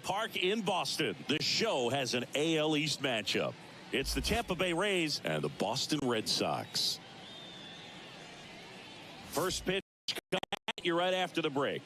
Park in Boston. The show has an AL East matchup. It's the Tampa Bay Rays and the Boston Red Sox. First pitch coming at you right after the break.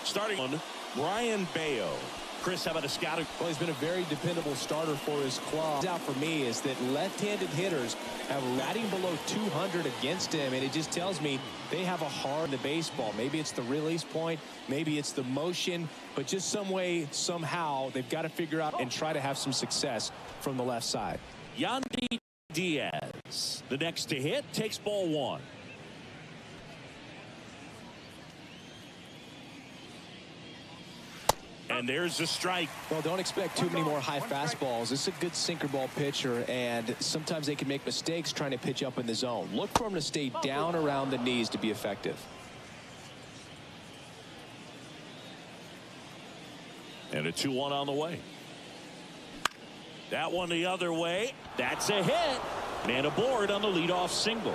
Starting on Brian Bayo. Chris, how about a scouting? Well, he's been a very dependable starter for his club. Out for me is that left-handed hitters have batting below 200 against him, and it just tells me they have a heart in the baseball. Maybe it's the release point, maybe it's the motion, but just some way, somehow, they've got to figure out and try to have some success from the left side. Yandy Diaz, the next to hit, takes ball one. And there's a strike. Well, don't expect too many more high fastballs. This is a good sinker ball pitcher, and sometimes they can make mistakes trying to pitch up in the zone. Look for him to stay down around the knees to be effective. And a 2-1 on the way. That one the other way. That's a hit. Man aboard on the leadoff single.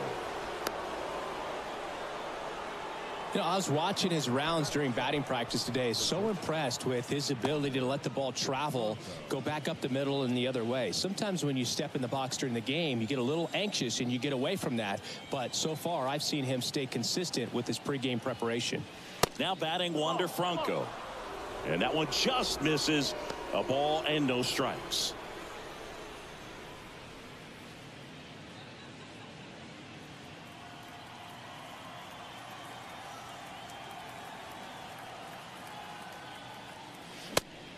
You know, I was watching his rounds during batting practice today. So impressed with his ability to let the ball travel, go back up the middle and the other way. Sometimes when you step in the box during the game, you get a little anxious and you get away from that. But so far, I've seen him stay consistent with his pregame preparation. Now batting Wander Franco. And that one just misses. A ball and no strikes.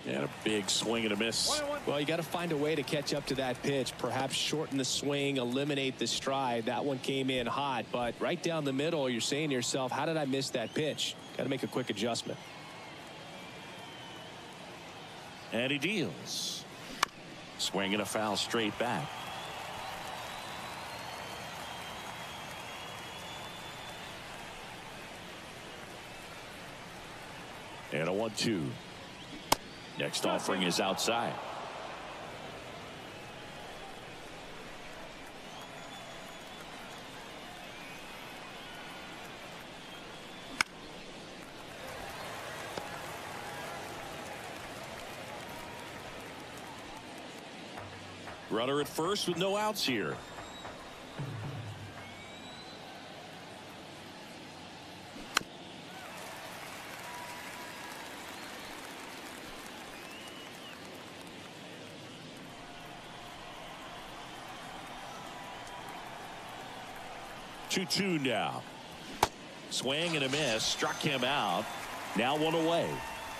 And a big swing and a miss. Well, you got to find a way to catch up to that pitch. Perhaps shorten the swing, eliminate the stride. That one came in hot, but right down the middle, you're saying to yourself, how did I miss that pitch? Got to make a quick adjustment. And he deals. Swing and a foul straight back. And a 1-2. Next offering is outside. Runner at first with no outs here. Two now. Swing and a miss. Struck him out. Now one away.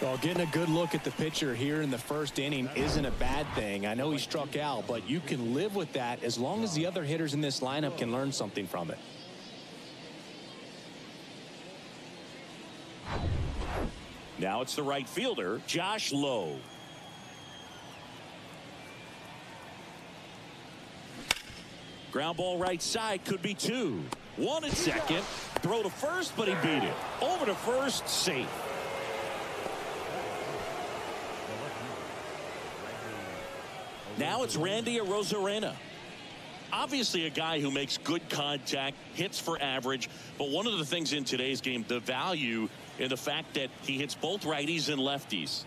Well, getting a good look at the pitcher here in the first inning isn't a bad thing. I know he struck out, but you can live with that as long as the other hitters in this lineup can learn something from it. Now it's the right fielder, Josh Lowe. Ground ball right side, could be two. One at second. Throw to first, but he beat it. Over to first, safe. Now it's Randy Arozarena. Obviously a guy who makes good contact, hits for average, but one of the things in today's game, the value in the fact that he hits both righties and lefties.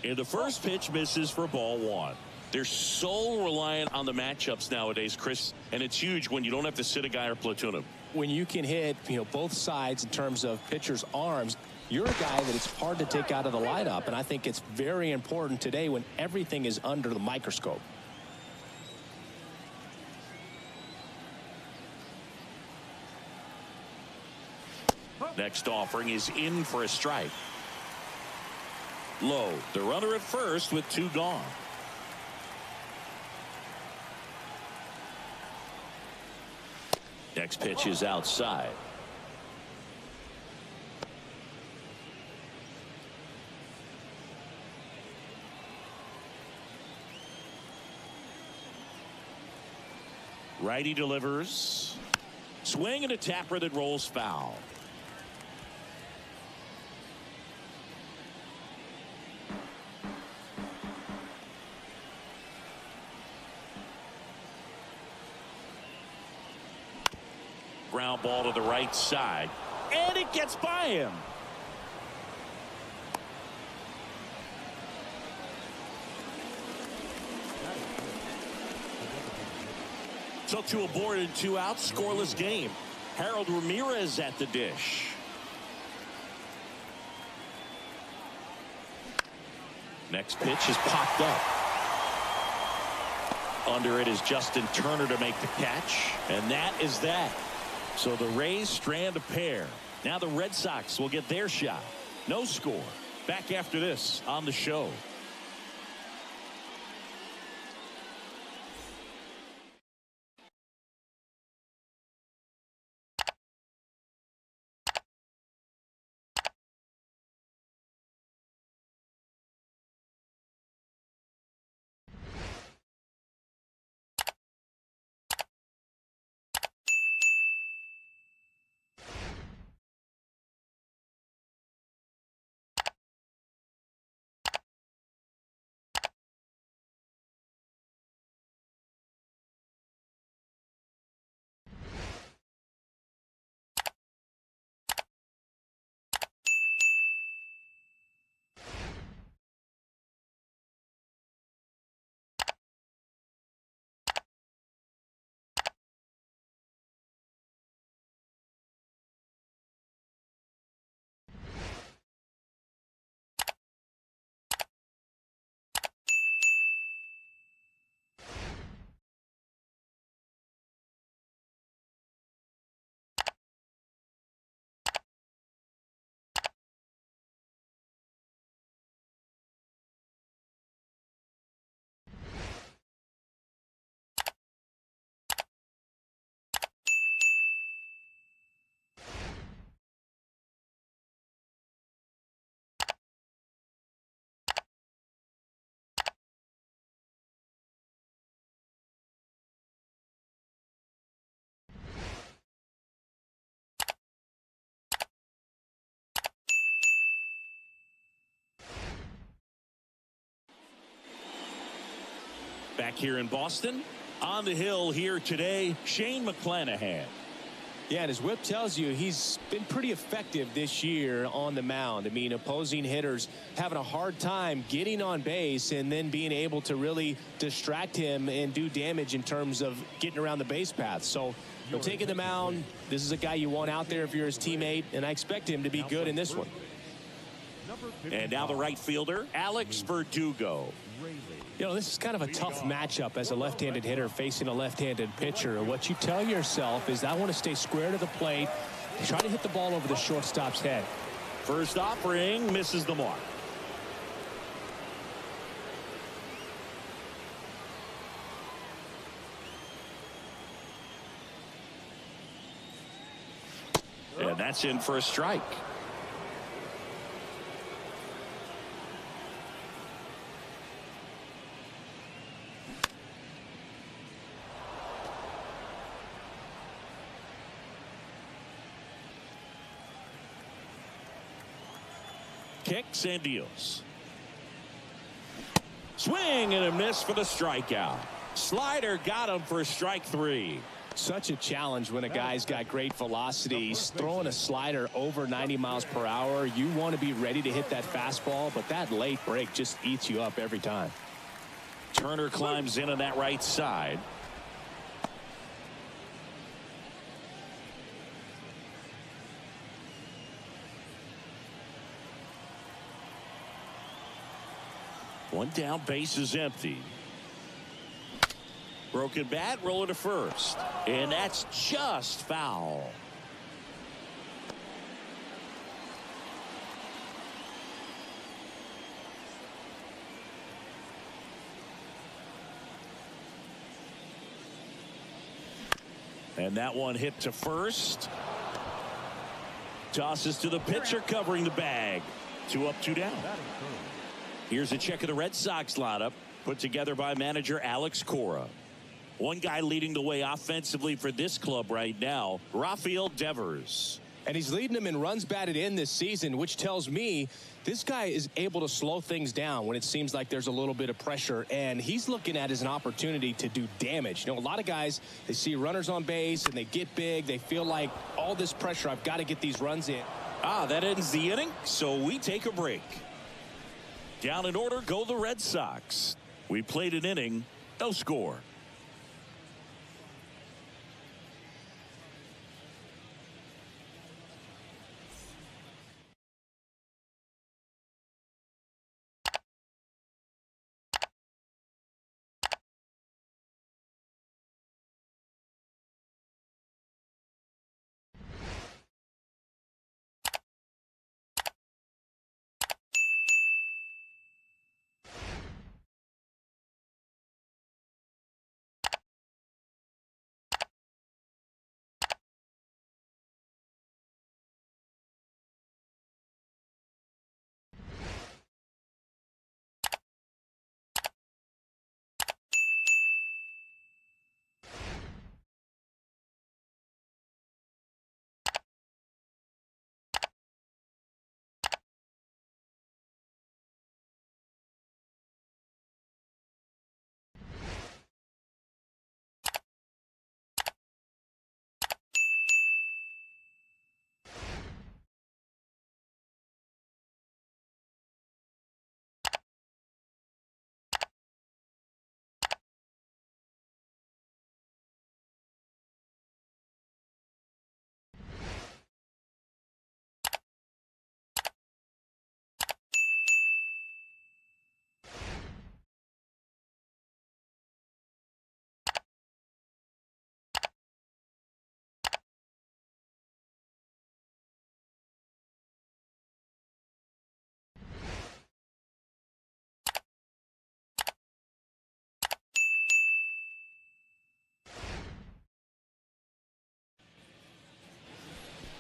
And the first pitch misses for ball one. They're so reliant on the matchups nowadays, Chris, and it's huge when you don't have to sit a guy or platoon him. When you can hit, both sides in terms of pitchers' arms, you're a guy that it's hard to take out of the lineup, and I think it's very important today when everything is under the microscope. Next offering is in for a strike. Low, the runner at first with two gone. Next pitch is outside. Righty delivers. Swing and a tapper that rolls foul. Ground ball to the right side, and it gets by him. Took to a board and 2 outs, scoreless game. Harold Ramirez at the dish. Next pitch is popped up. Under it is Justin Turner to make the catch, and that is that. So the Rays strand a pair. Now the Red Sox will get their shot. No score. Back after this on the show. Back here in Boston, on the hill here today, Shane McClanahan. Yeah, and his whip tells you he's been pretty effective this year on the mound. I mean, opposing hitters having a hard time getting on base and then being able to really distract him and do damage in terms of getting around the base path. So, taking the mound, this is a guy you want out there if you're his teammate, and I expect him to be good in this one. And now the right fielder, Alex Verdugo. This is kind of a tough matchup as a left-handed hitter facing a left-handed pitcher. What you tell yourself is, I want to stay square to the plate, try to hit the ball over the shortstop's head. First offering misses the mark. And that's in for a strike. Kicks and deals. Swing and a miss for the strikeout. Slider got him for strike 3. Such a challenge when a guy's got great velocity. He's throwing a slider over 90 miles per hour. You want to be ready to hit that fastball, but that late break just eats you up every time. Turner climbs in on that right side. One down, base is empty. Broken bat, roller to first. And that's just foul. And that one hit to first. Tosses to the pitcher covering the bag. 2 up, 2 down. Here's a check of the Red Sox lineup put together by manager Alex Cora. One guy leading the way offensively for this club right now, Rafael Devers. And he's leading them in runs batted in this season, which tells me this guy is able to slow things down when it seems like there's a little bit of pressure. And he's looking at it as an opportunity to do damage. You know, a lot of guys, they see runners on base and they get big. They feel like all this pressure, I've got to get these runs in. That ends the inning, so we take a break. Down in order go the Red Sox. We played an inning, no score.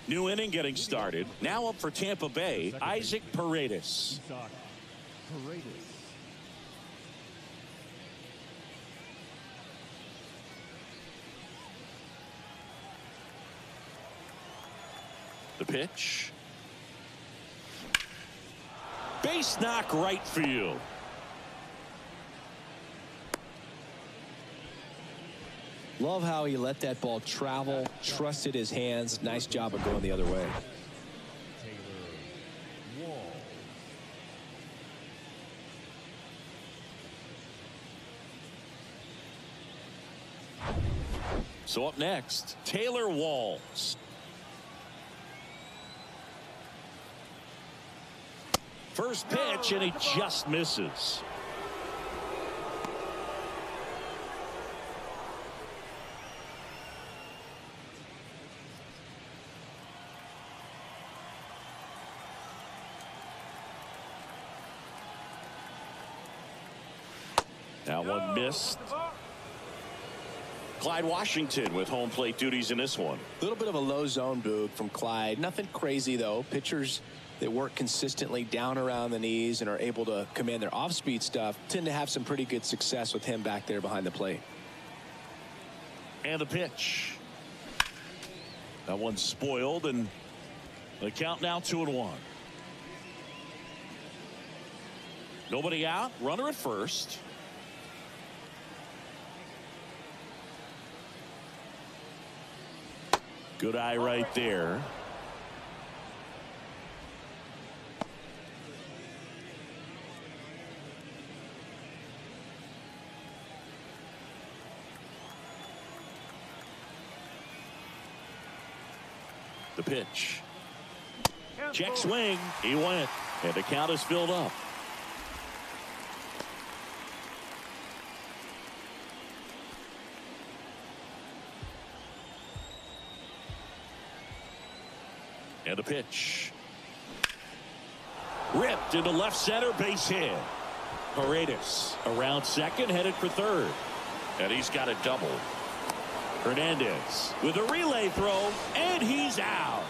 New inning getting started. Now up for Tampa Bay, Isaac Paredes. The pitch. Base knock right field. Love how he let that ball travel, trusted his hands. Nice job of going the other way. So up next, Taylor Walls. First pitch, and he just misses. That one missed. Clyde Washington with home plate duties in this one. A little bit of a low zone boog from Clyde. Nothing crazy, though. Pitchers that work consistently down around the knees and are able to command their off-speed stuff tend to have some pretty good success with him back there behind the plate. And the pitch. That one's spoiled, and the count now 2-1. Nobody out. Runner at first. Good eye right there. The pitch. Check swing. He went. And the count is filled up. And the pitch. Ripped into left center, base hit. Paredes around second, headed for third. And he's got a double. Hernandez with a relay throw, and he's out.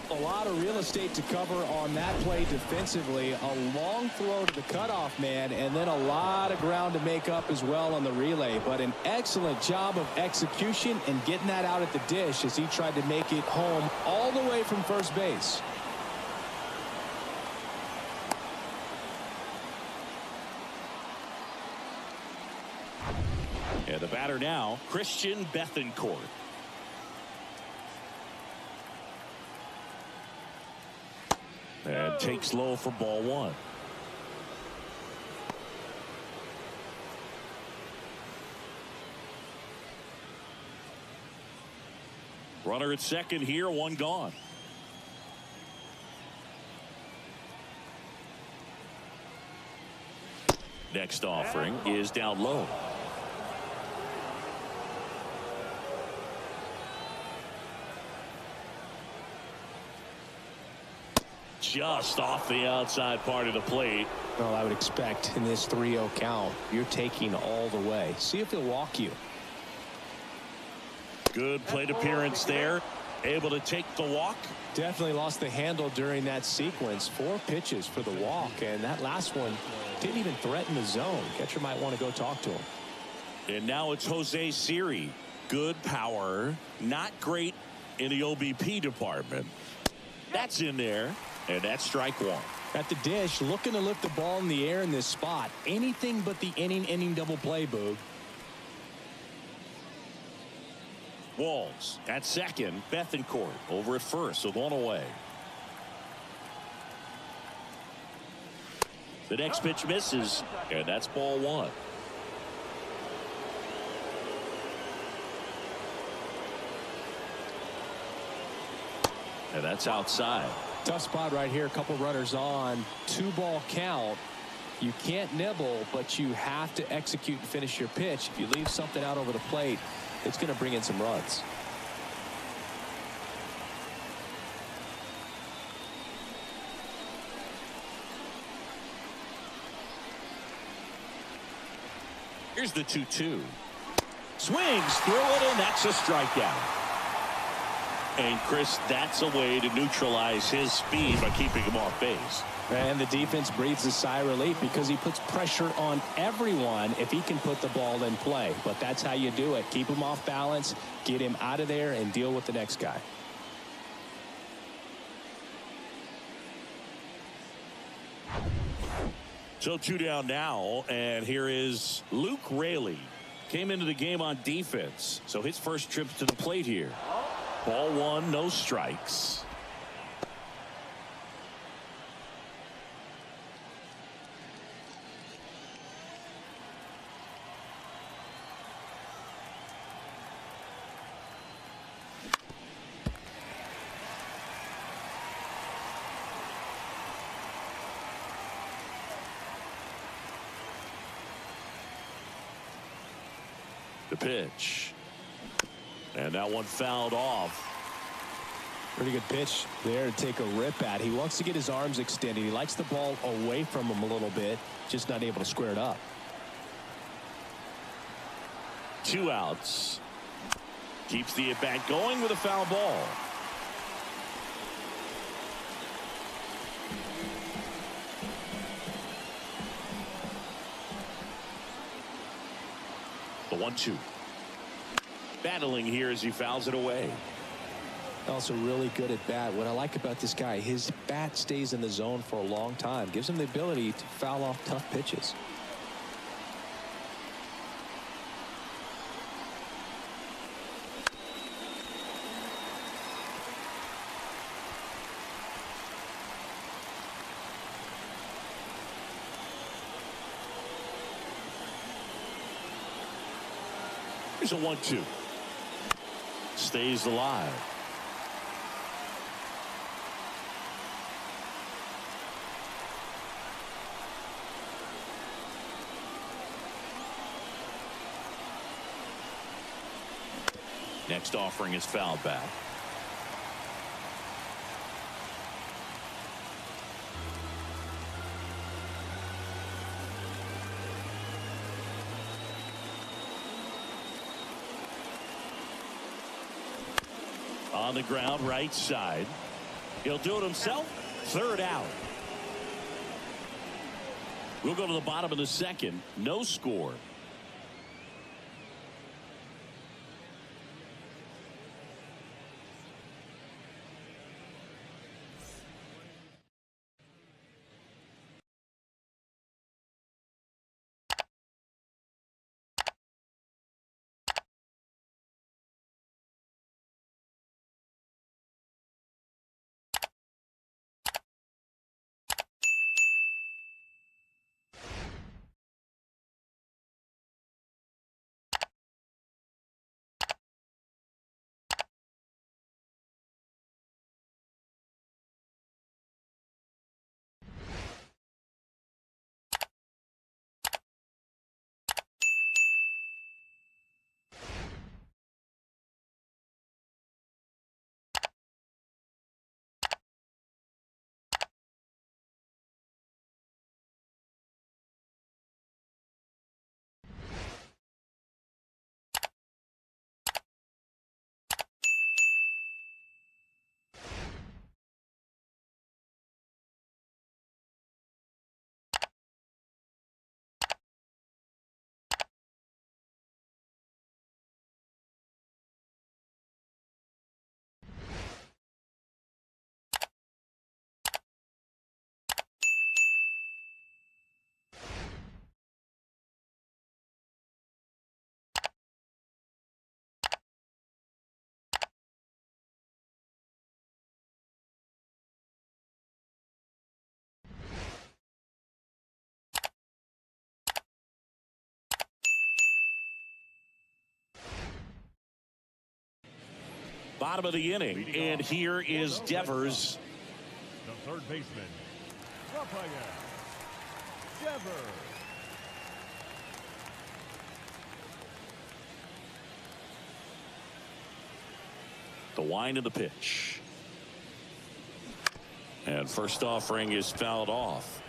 A lot of real estate to cover on that play defensively. A long throw to the cutoff man, and then a lot of ground to make up as well on the relay. But an excellent job of execution and getting that out at the dish as he tried to make it home all the way from first base. And the batter now, Christian Bethancourt. And takes low for ball one. Runner at second here, one gone. Next offering is down low. Just off the outside part of the plate. Well, I would expect in this 3-0 count, you're taking all the way. See if he'll walk you. Good plate appearance there. Able to take the walk. Definitely lost the handle during that sequence. 4 pitches for the walk, and that last one didn't even threaten the zone. Catcher might want to go talk to him. And now it's Jose Siri. Good power. Not great in the OBP department. That's in there. And that's strike one. At the dish, looking to lift the ball in the air in this spot. Anything but the inning double play, Boog. Walls at second. Bethancourt over at first with one away. The next pitch misses, and that's ball one. And that's outside. Tough spot right here. A couple runners on. 2-ball count. You can't nibble, but you have to execute and finish your pitch. If you leave something out over the plate, it's going to bring in some runs. Here's the 2-2. Swings through it, and that's a strikeout. And Chris, that's a way to neutralize his speed by keeping him off base. And the defense breathes a sigh of relief because he puts pressure on everyone if he can put the ball in play. But that's how you do it. Keep him off balance, get him out of there, and deal with the next guy. So 2 down now, and here is Luke Raley. Came into the game on defense, so his first trip to the plate here. Ball one, no strikes. The pitch. And that one fouled off. Pretty good pitch there to take a rip at. He wants to get his arms extended. He likes the ball away from him a little bit, just not able to square it up. 2 outs. Keeps the at-bat going with a foul ball. The 1-2. Battling here as he fouls it away. Also really good at bat. What I like about this guy, his bat stays in the zone for a long time. Gives him the ability to foul off tough pitches. Here's a 1-2. Stays alive. Next offering is fouled back. On the ground, right side. He'll do it himself. Third out. We'll go to the bottom of the second. No score. Bottom of the inning, and here is Devers. The third baseman, Rafael Devers. The wind of the pitch. And first offering is fouled off.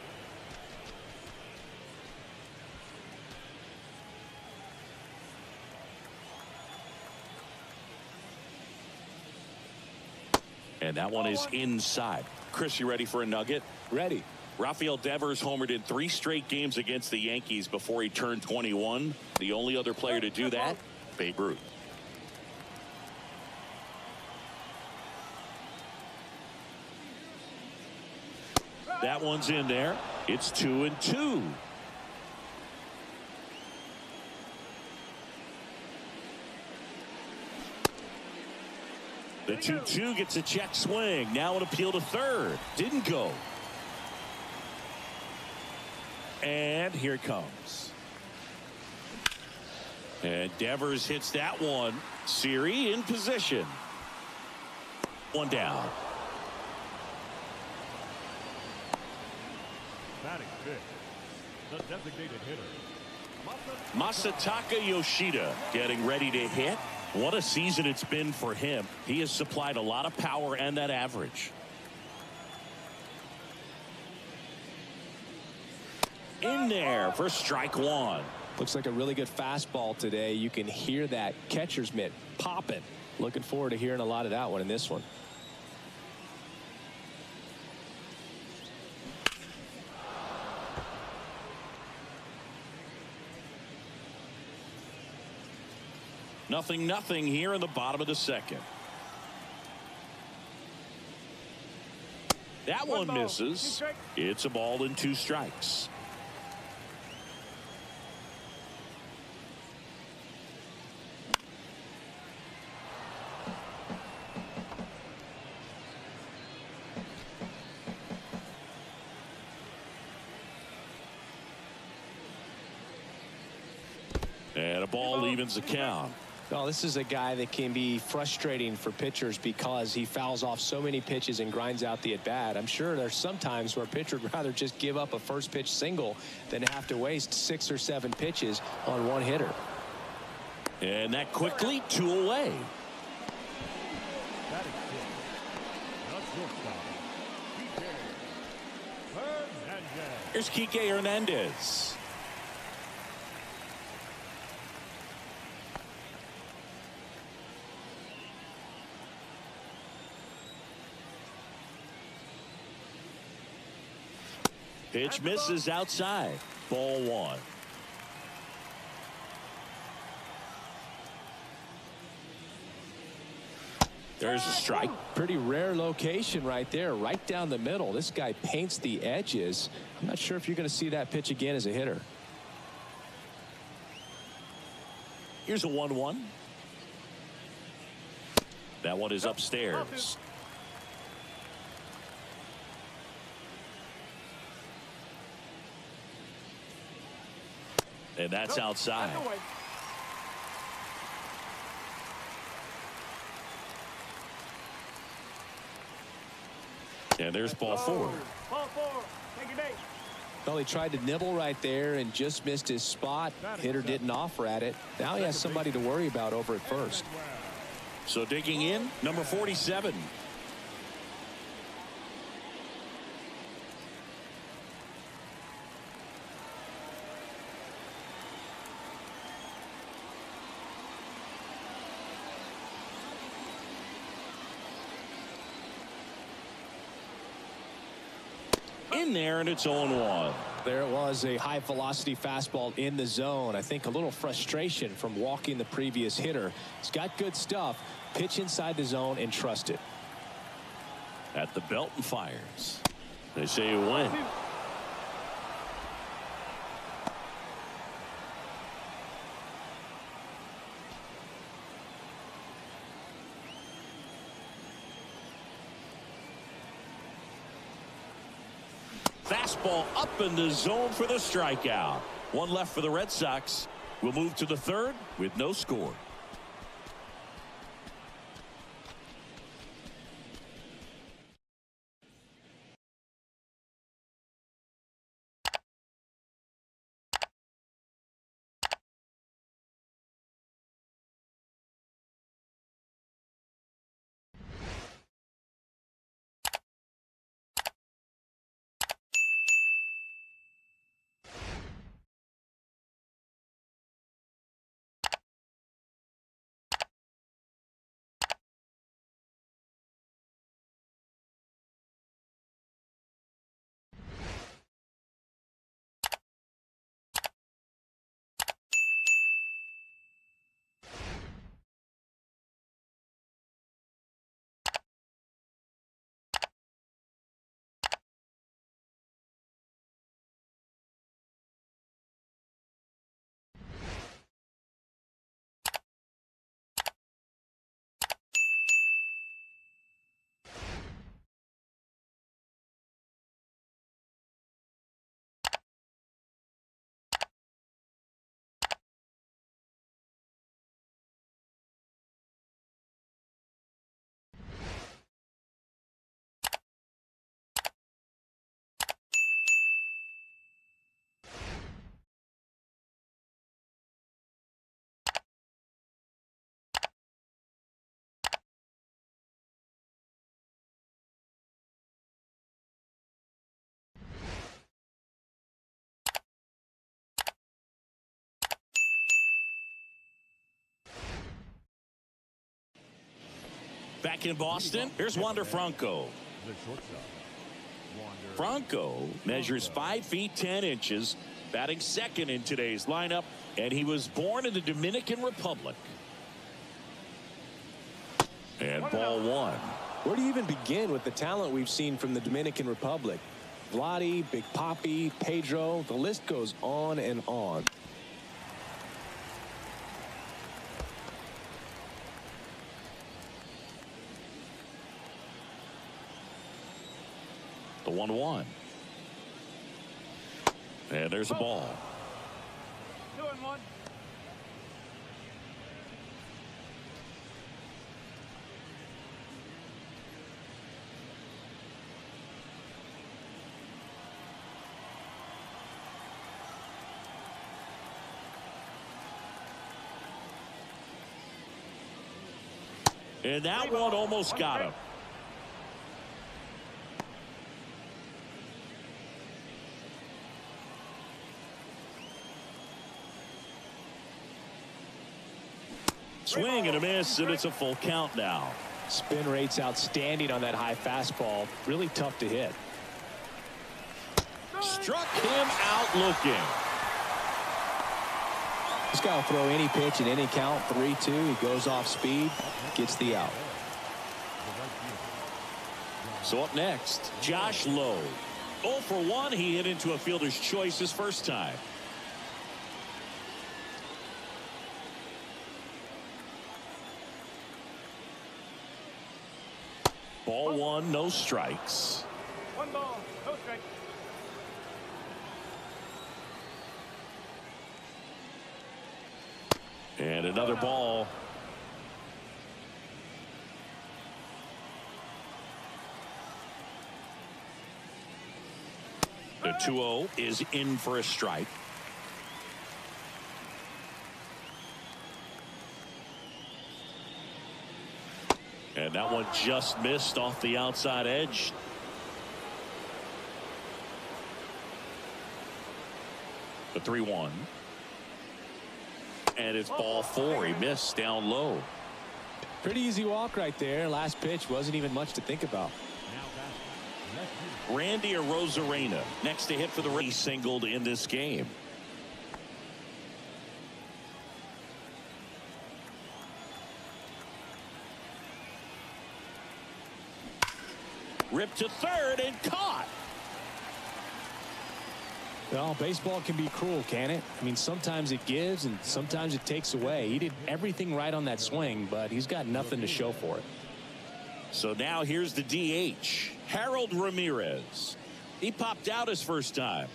And that one is inside. Chris, you ready for a nugget? Ready. Rafael Devers homered in 3 straight games against the Yankees before he turned 21. The only other player to do that, Babe Ruth. That one's in there. It's 2-2. The 2-2 gets a check swing. Now an appeal to third. Didn't go. And here it comes. And Devers hits that one. Siri in position. One down. Batting fifth, the designated hitter, Masataka Yoshida getting ready to hit. What a season it's been for him. He has supplied a lot of power and that average. In there for strike one. Looks like a really good fastball today. You can hear that catcher's mitt popping. Looking forward to hearing a lot of that one in this one. Nothing here in the bottom of the second. That one misses. It's a ball and 2 strikes. And a ball evens the count. Well, this is a guy that can be frustrating for pitchers because he fouls off so many pitches and grinds out the at-bat. I'm sure there's some times where a pitcher would rather just give up a first pitch single than have to waste 6 or 7 pitches on one hitter. And that quickly 2 away. That is good. The shortstop, Hernandez. Here's Kike Hernandez. Pitch misses outside. Ball 1. There's a strike. Pretty rare location right there, right down the middle. This guy paints the edges. I'm not sure if you're going to see that pitch again as a hitter. Here's a 1-1. That one is upstairs. And that's outside. And there's ball 4. Well, he tried to nibble right there and just missed his spot. Hitter didn't offer at it. Now he has somebody to worry about over at first. So digging in, number 47. In there, and it's 0-1. There it was, a high velocity fastball in the zone. I think a little frustration from walking the previous hitter. He's got good stuff. Pitch inside the zone and trust it. At the belt and fires. They say you win. Fastball up in the zone for the strikeout. 1 left for the Red Sox. We'll move to the 3rd with no score. Back in Boston, here's Wander Franco. The shortstop, Wander Franco measures 5 feet 10 inches, batting 2nd in today's lineup, and he was born in the Dominican Republic. And ball 1. Where do you even begin with the talent we've seen from the Dominican Republic? Vladi, Big Papi, Pedro, the list goes on and on. The 1-1. And there's a ball. 2-1. And that one almost got him. Swing and a miss, and it's a full count now. Spin rate's outstanding on that high fastball. Really tough to hit. Struck him out looking. This guy will throw any pitch in any count. 3-2. He goes off speed, gets the out. So up next, Josh Lowe. 0 for 1. He hit into a fielder's choice his first time. Ball 1, no strikes. 1 ball, no strike. And another ball. The 2-0 is in for a strike. And that one just missed off the outside edge. The 3-1. And it's ball 4. He missed down low. Pretty easy walk right there. Last pitch wasn't even much to think about. Randy Arozarena next to hit for the race, singled in this game. Ripped to third and caught. Well, baseball can be cruel, can it? I mean, sometimes it gives and sometimes it takes away. He did everything right on that swing, but he's got nothing to show for it. So now here's the DH, Harold Ramirez. He popped out his first time.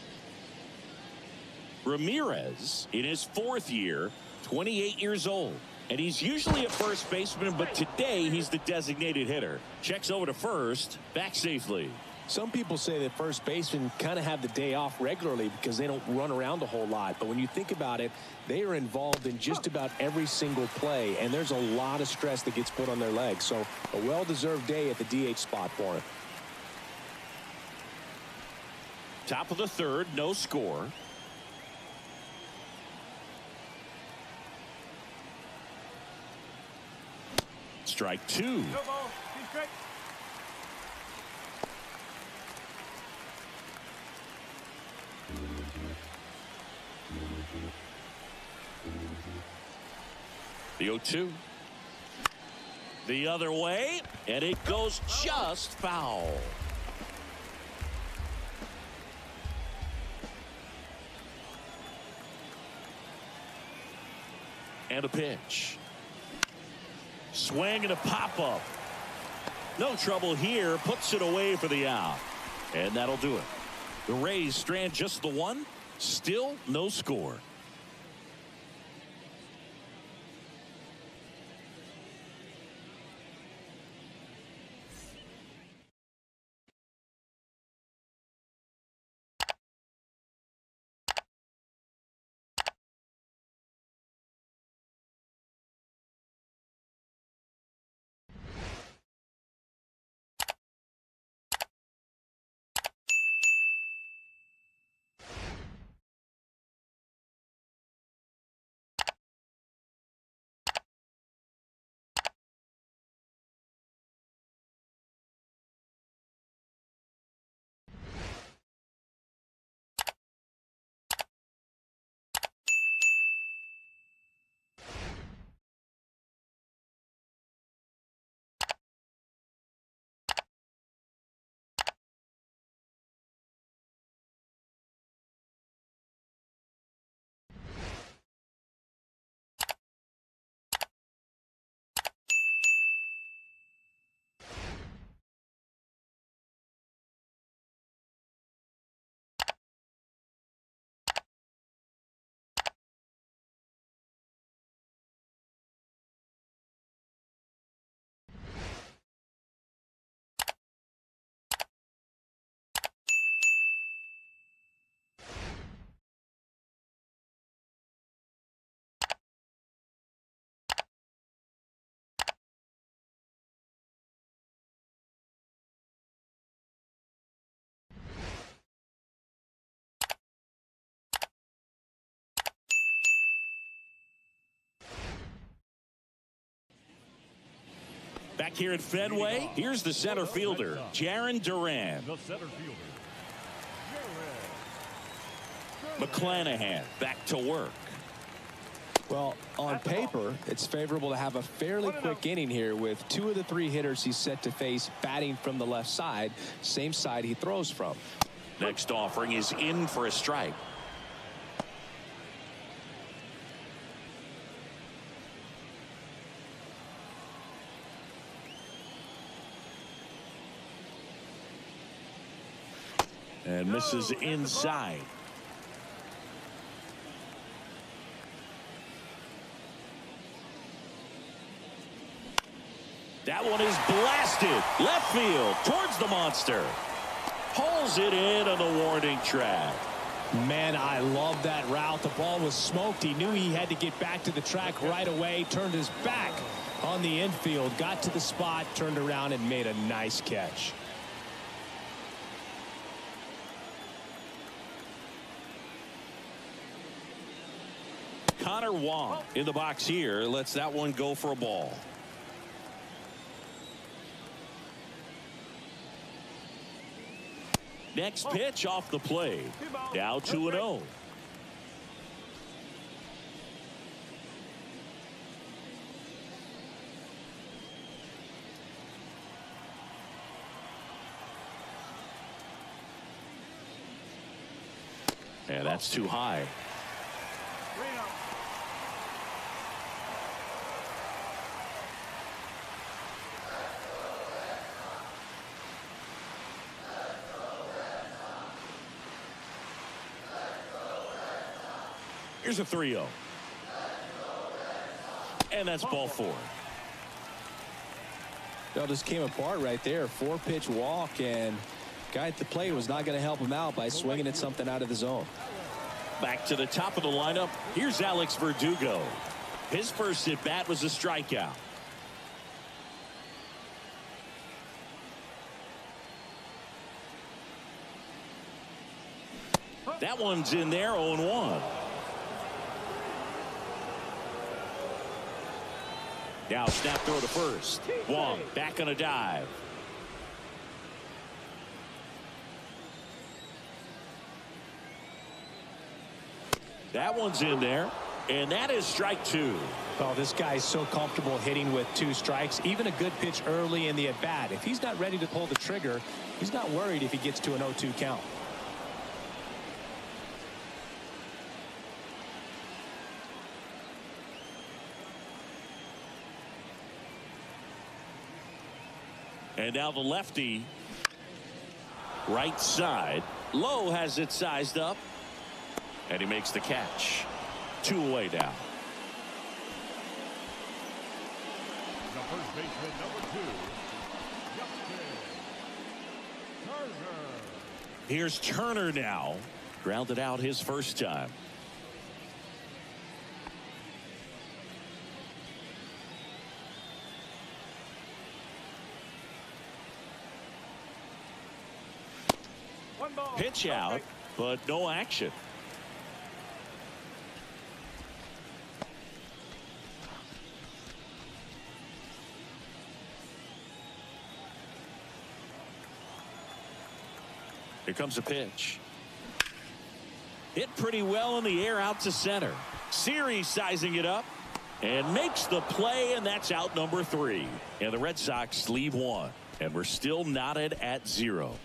Ramirez, in his 4th year, 28 years old. And he's usually a first baseman, but today he's the designated hitter. Checks over to first, back safely. Some people say that first basemen kind of have the day off regularly because they don't run around a whole lot. But when you think about it, they are involved in just about every single play, and there's a lot of stress that gets put on their legs. So a well-deserved day at the DH spot for him. Top of the 3rd, no score. Strike 2. No ball, 2 strikes. The 0-2. The other way, and it goes just foul. And a pitch. Swing and a pop-up. No trouble here. Puts it away for the out. And that'll do it. The Rays strand just the 1. Still no score. Back here at Fenway, here's the center fielder, Jarren Duran. The center fielder, McClanahan back to work. Well, on paper, it's favorable to have a fairly quick inning here with 2 of the 3 hitters he's set to face batting from the left side, same side he throws from. Next offering is in for a strike. And misses inside. That one is blasted left field towards the monster. Pulls it in on the warning track. Man, I love that route. The ball was smoked. He knew he had to get back to the track right away. Turned his back on the infield. Got to the spot. Turned around and made a nice catch. Connor Wong in the box here. Lets that one go for a ball. Next pitch off the plate. Now 2-0. And that's too high. Here's a 3-0. And that's ball 4. It just came apart right there. 4-pitch walk, and guy at the plate was not going to help him out by swinging at something out of the zone. Back to the top of the lineup. Here's Alex Verdugo. His first at bat was a strikeout. That one's in there, 0-1. Now snap throw to first. Wong back on a dive. That one's in there, and that is strike 2. Oh, this guy's so comfortable hitting with 2 strikes. Even a good pitch early in the at bat. If he's not ready to pull the trigger, he's not worried if he gets to an 0-2 count. And now the lefty, right side. Lowe has it sized up, and he makes the catch. 2 away now. the first baseman, number 2, Turner. Here's Turner now. Grounded out his first time. Pitch out, but no action. Here comes a pitch. Hit pretty well in the air out to center. Series sizing it up and makes the play, and that's out number 3. And the Red Sox leave 1, and we're still knotted at 0.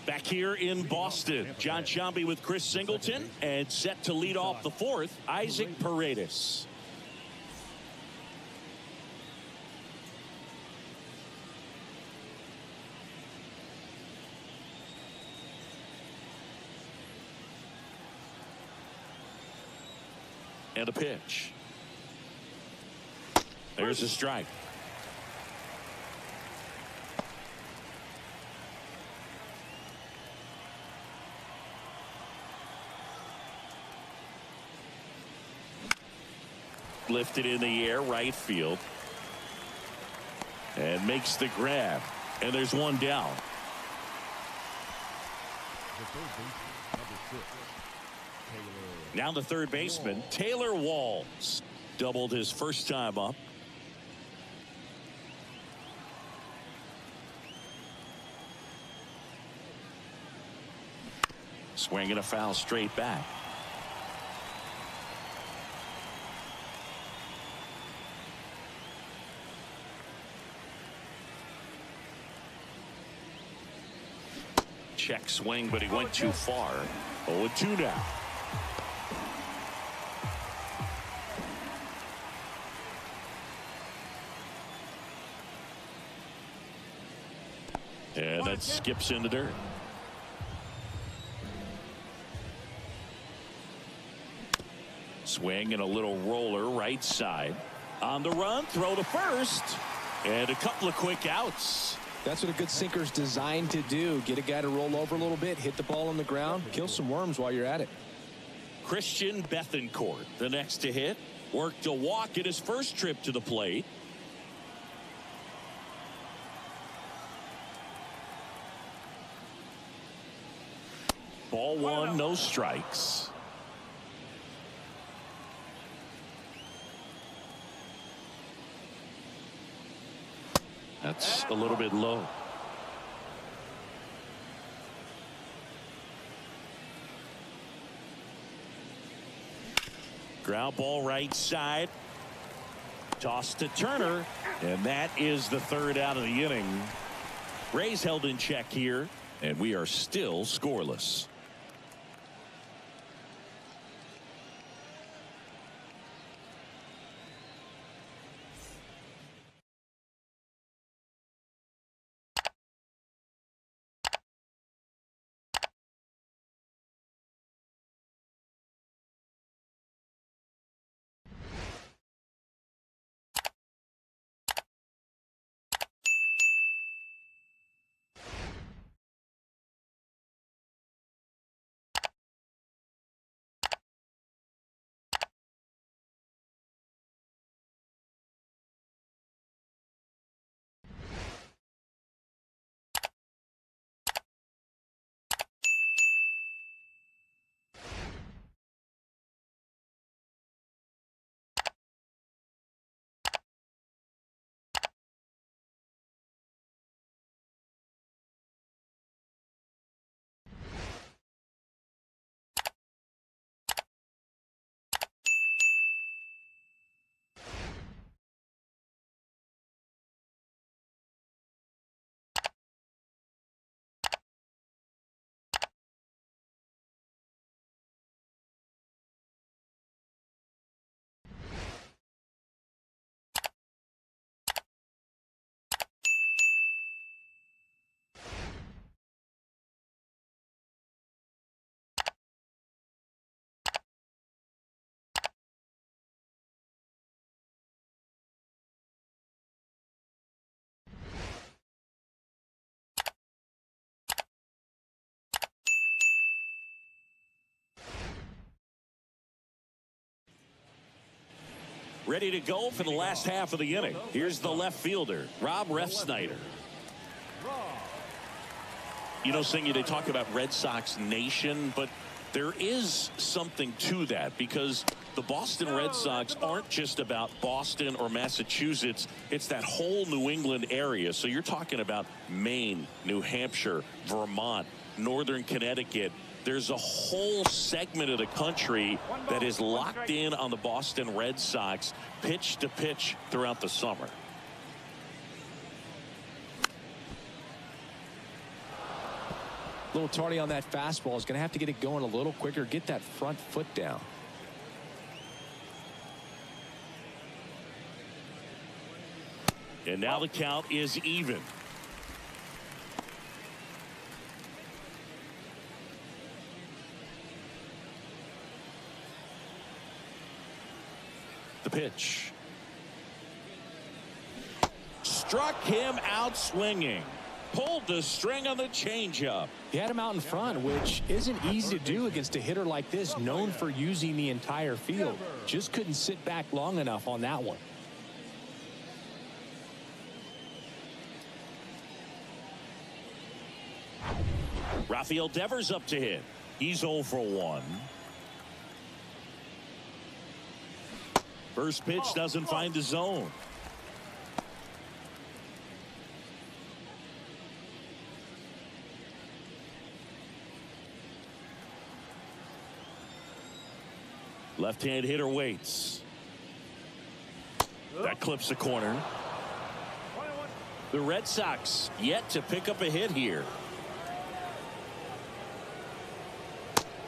Back here in Boston, John Sciambi with Chris Singleton, and set to lead off the fourth, Isaac Paredes. And a pitch. There's a strike. Lifted in the air, right field. And makes the grab. And there's one down. Now the third baseman, Taylor Walls, doubled his first time up. Swinging a foul straight back. Check swing, but he went too far. 0-2 now. And that skips in the dirt. Swing and a little roller right side. On the run, throw to first. And a couple of quick outs. That's what a good sinker's designed to do. Get a guy to roll over a little bit, hit the ball on the ground, kill some worms while you're at it. Christian Bethancourt, the next to hit. Worked a walk at his first trip to the plate. Ball one, no strikes. That's a little bit low. Ground ball right side. Toss to Turner. And that is the third out of the inning. Rays held in check here. And we are still scoreless. Ready to go for the last half of the inning. Here's the left fielder, Rob Refsnyder. You know, Singy, they talk about Red Sox Nation, but there is something to that because the Boston Red Sox aren't just about Boston or Massachusetts. It's that whole New England area. So you're talking about Maine, New Hampshire, Vermont, Northern Connecticut. There's a whole segment of the country that is locked in on the Boston Red Sox pitch to pitch throughout the summer. little tardy on that fastball. Is going to have to get it going a little quicker. Get that front foot down. And now the count is even. The pitch. Struck him out swinging. Pulled the string on the changeup. He had him out in front, which isn't easy to do against a hitter like this, known for using the entire field. Just couldn't sit back long enough on that one. Rafael Devers up to hit. He's 0 for 1. First pitch doesn't find the zone. Left-hand hitter waits. That clips the corner. The Red Sox yet to pick up a hit here.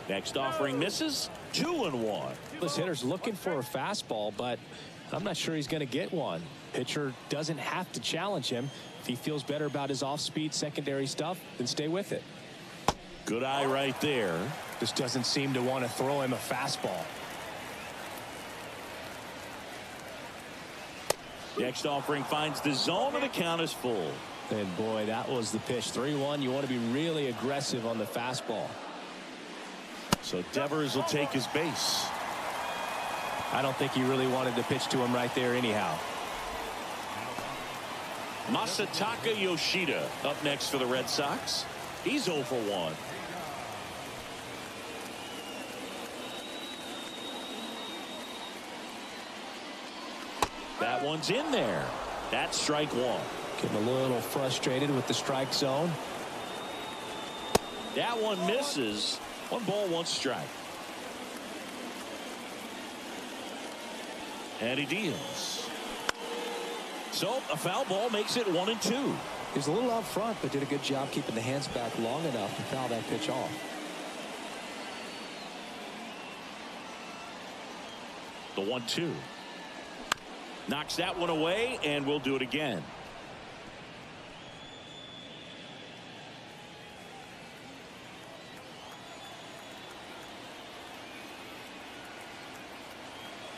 Next offering misses. 2-1. This hitter's looking for a fastball, but I'm not sure he's going to get one. Pitcher doesn't have to challenge him. If he feels better about his off-speed secondary stuff, then stay with it. Good eye right there. Just doesn't seem to want to throw him a fastball. Next offering finds the zone, and the count is full. And boy, that was the pitch. 3-1. You want to be really aggressive on the fastball. So Devers will take his base. I don't think he really wanted to pitch to him right there anyhow. Masataka Yoshida up next for the Red Sox. He's 0 for 1. That one's in there. That's strike 1. Getting a little frustrated with the strike zone. That one misses. 1 ball, 1 strike. And he deals. So a foul ball makes it 1-2. He's a little out front, but did a good job keeping the hands back long enough to foul that pitch off. The 1-2. Knocks that one away, and we'll do it again.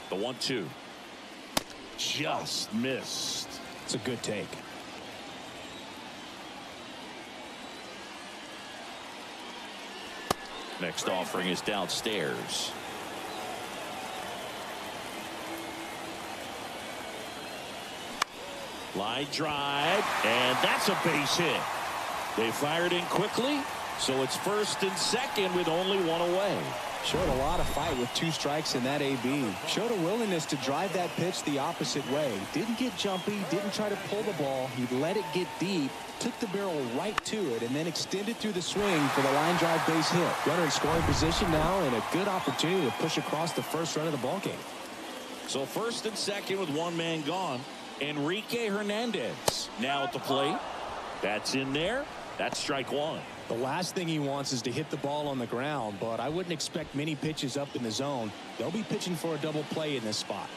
The 1-2. Just missed. It's a good take. Next offering is downstairs. Line drive, and that's a base hit. They fired in quickly, so it's first and second with only 1 away. Showed a lot of fight with 2 strikes in that AB. Showed a willingness to drive that pitch the opposite way. Didn't get jumpy, didn't try to pull the ball. He let it get deep, took the barrel right to it, and then extended through the swing for the line drive base hit. Runner in scoring position now, and a good opportunity to push across the first run of the ballgame. So first and second with 1 man gone. Enrique Hernandez now at the plate. That's in there. That's strike 1. The last thing he wants is to hit the ball on the ground, but I wouldn't expect many pitches up in the zone. They'll be pitching for a double play in this spot.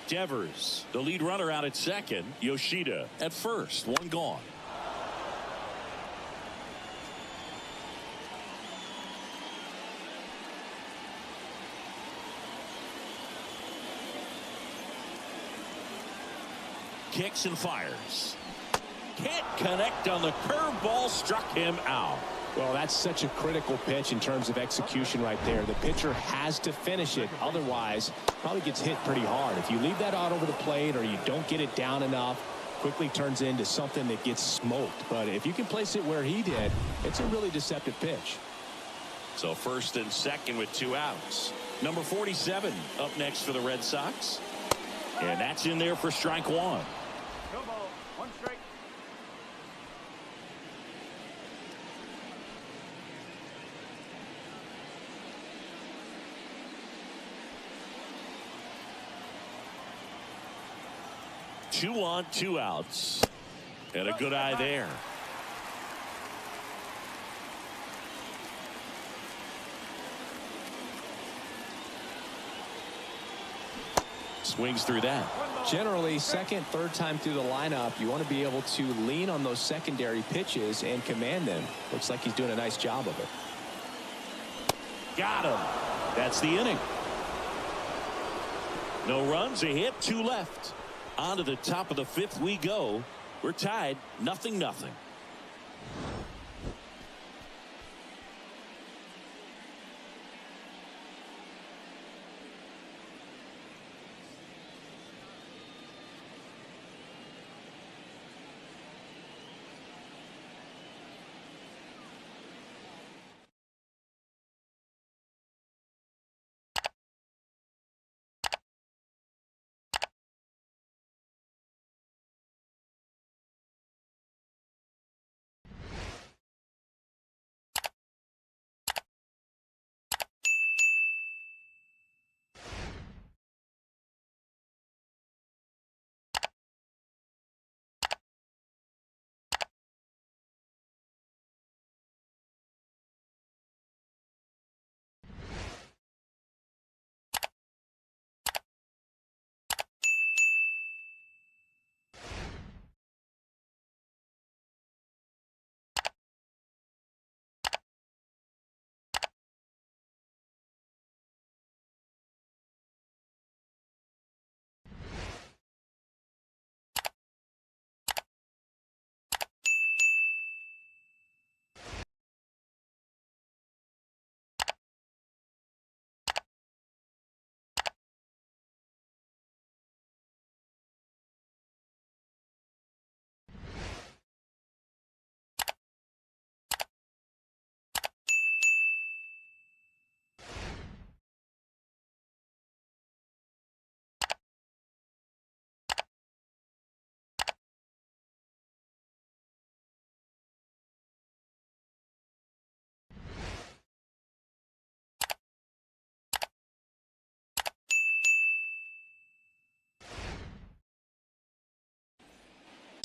Devers, the lead runner, out at second. Yoshida at first. 1 gone. Kicks and fires. Can't connect on the curveball, struck him out. Well, that's such a critical pitch in terms of execution right there. The pitcher has to finish it. Otherwise, probably gets hit pretty hard. If you leave that out over the plate or you don't get it down enough, quickly turns into something that gets smoked. But if you can place it where he did, it's a really deceptive pitch. So first and second with 2 outs. Number 47 up next for the Red Sox. And that's in there for strike 1. No ball, 1 strike. Two on, 2 outs. And a good eye there. Swings through that. Generally, second, third time through the lineup, you want to be able to lean on those secondary pitches and command them. Looks like he's doing a nice job of it. Got him. That's the inning. No runs, a hit, 2 left. On to the top of the 5th we go. We're tied, 0-0.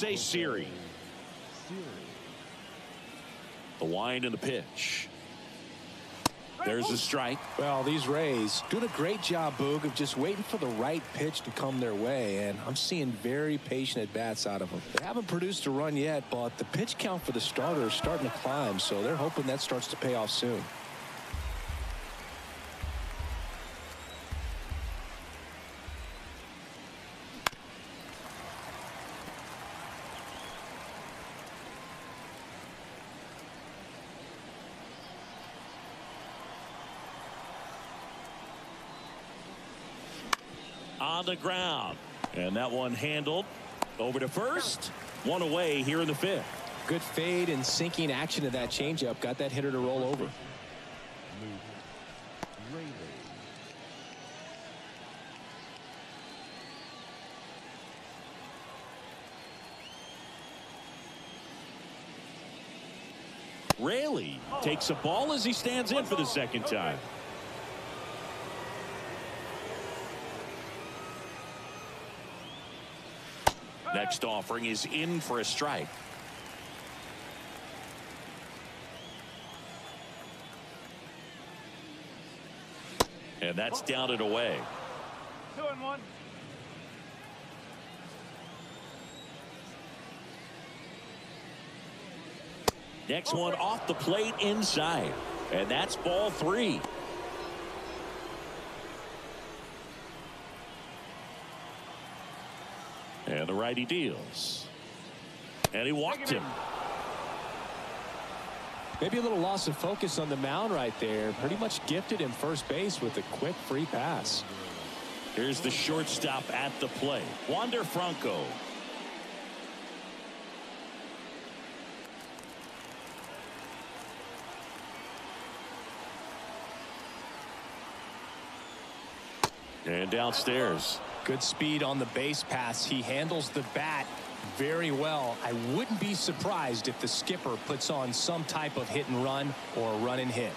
A series. The wind and the pitch. There's a strike. Well, these Rays doing a great job, Boog, of just waiting for the right pitch to come their way, and I'm seeing very patient at-bats out of them. They haven't produced a run yet, but the pitch count for the starter is starting to climb, so they're hoping that starts to pay off soon. On the ground, and that one handled over to first. One away here in the 5th. Good fade and sinking action to that changeup. Got that hitter to roll over. Raley takes a ball as he stands in for the 2nd time. Next offering is in for a strike. And that's down and away. 2-1. Next one off the plate inside. And that's ball 3. And the righty deals. And he walked him. Maybe a little loss of focus on the mound right there. Pretty much gifted him first base with a quick free pass. Here's the shortstop at the plate, Wander Franco. And downstairs. Good speed on the base pass. He handles the bat very well. I wouldn't be surprised if the skipper puts on some type of hit and run or a run and hit.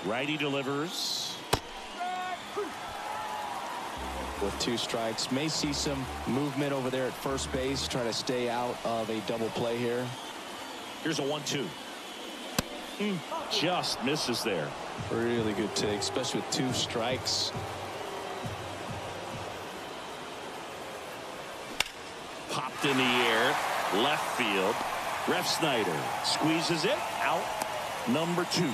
Righty delivers. with 2 strikes. May see some movement over there at first base, trying to stay out of a double play here. Here's a 1-2. Just misses there. Really good take, especially with 2 strikes. Popped in the air, left field. Ref Snyder squeezes it out. Number 2.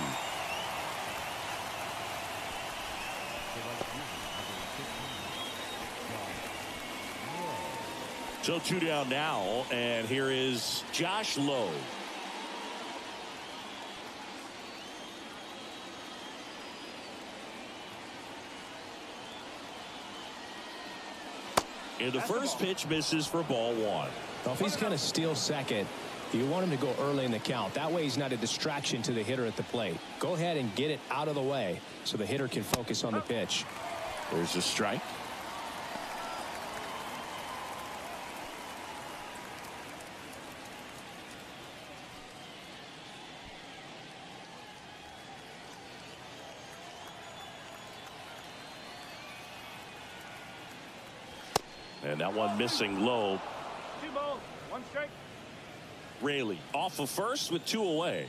So 2 down now, and here is Josh Lowe. And the first pitch misses for ball 1. Well, if he's going to steal second, you want him to go early in the count. That way he's not a distraction to the hitter at the plate. Go ahead and get it out of the way so the hitter can focus on the pitch. There's a strike. And that one missing low. 2 balls, 1 strike. Raley off of first with 2 away.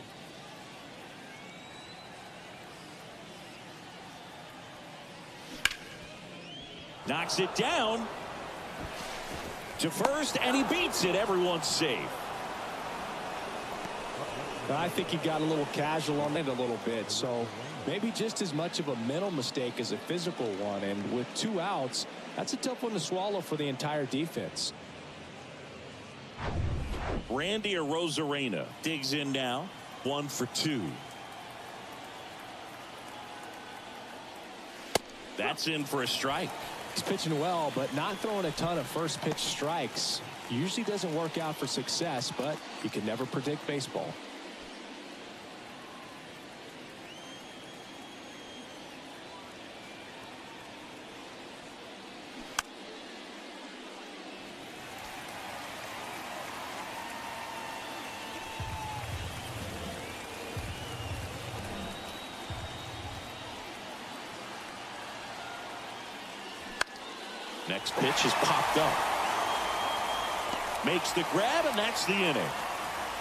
Knocks it down to first, and he beats it. Everyone's safe. I think he got a little casual on it a little bit, so maybe just as much of a mental mistake as a physical one. And with 2 outs, that's a tough one to swallow for the entire defense. Randy Arozarena digs in now. 1 for 2. That's in for a strike. He's pitching well, but not throwing a ton of first pitch strikes. Usually doesn't work out for success, but you can never predict baseball. Next pitch is popped up. Makes the grab, and that's the inning.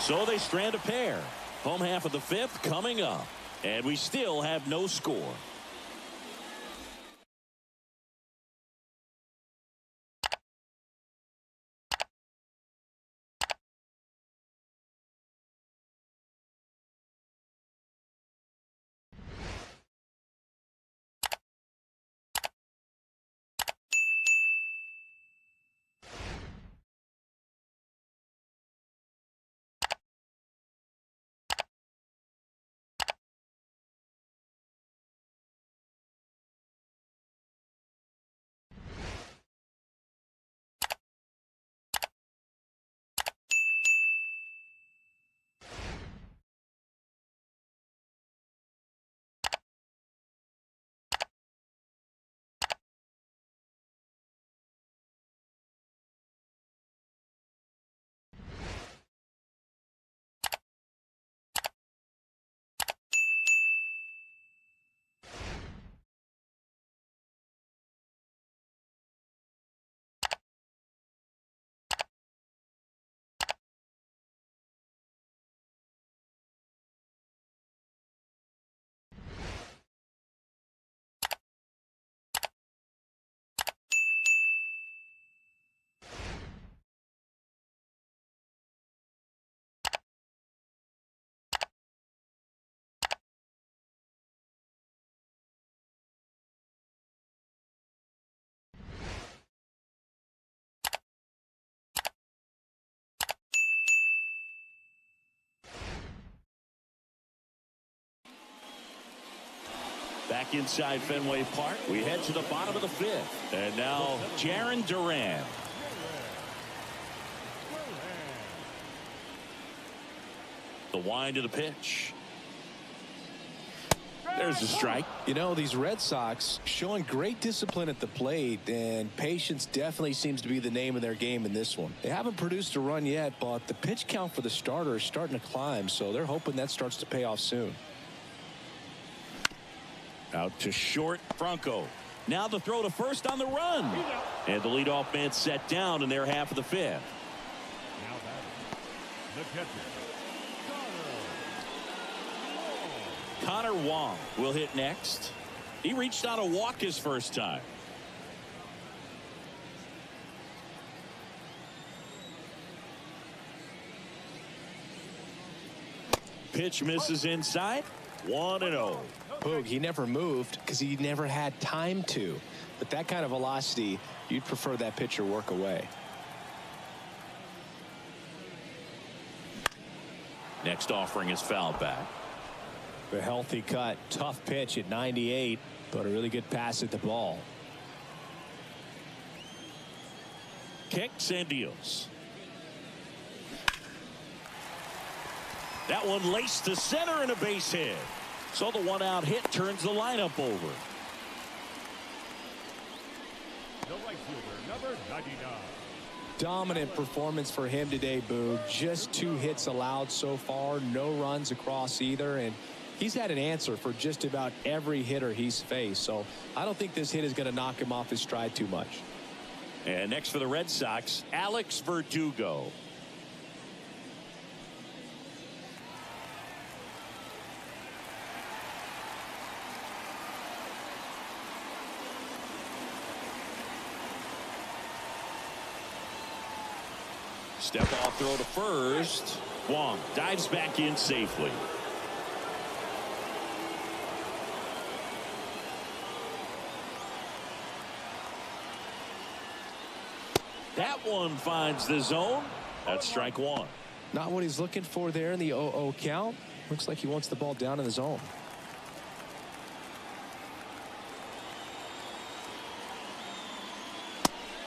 So they strand a pair. Home half of the 5th coming up. And we still have no score. Back inside Fenway Park, we head to the bottom of the 5th. And now Jarren Duran. The wind of the pitch. There's a strike. You know, these Red Sox showing great discipline at the plate, and patience definitely seems to be the name of their game in this one. They haven't produced a run yet, but the pitch count for the starter is starting to climb, so they're hoping that starts to pay off soon. Out to short, Franco. Now the throw to first on the run. And the leadoff man set down in their half of the fifth. Now batting, the catcher, Connor Wong will hit next. He reached on a walk his first time. Pitch misses inside. 1-0. Boog, he never moved because he never had time to. But that kind of velocity, you'd prefer that pitcher work away. Next offering is fouled back. A healthy cut. Tough pitch at 98, but a really good pass at the ball. Kicks and deals. That one laced to center and a base hit. So the one-out hit turns the lineup over. the right fielder, number 99. Dominant performance for him today, Boo. Just 2 hits allowed so far. No runs across either. And he's had an answer for just about every hitter he's faced. So I don't think this hit is going to knock him off his stride too much. And next for the Red Sox, Alex Verdugo. Step off throw to first. Wong dives back in safely. That one finds the zone. That's strike 1. Not what he's looking for there in the 0-0 count. Looks like he wants the ball down in the zone.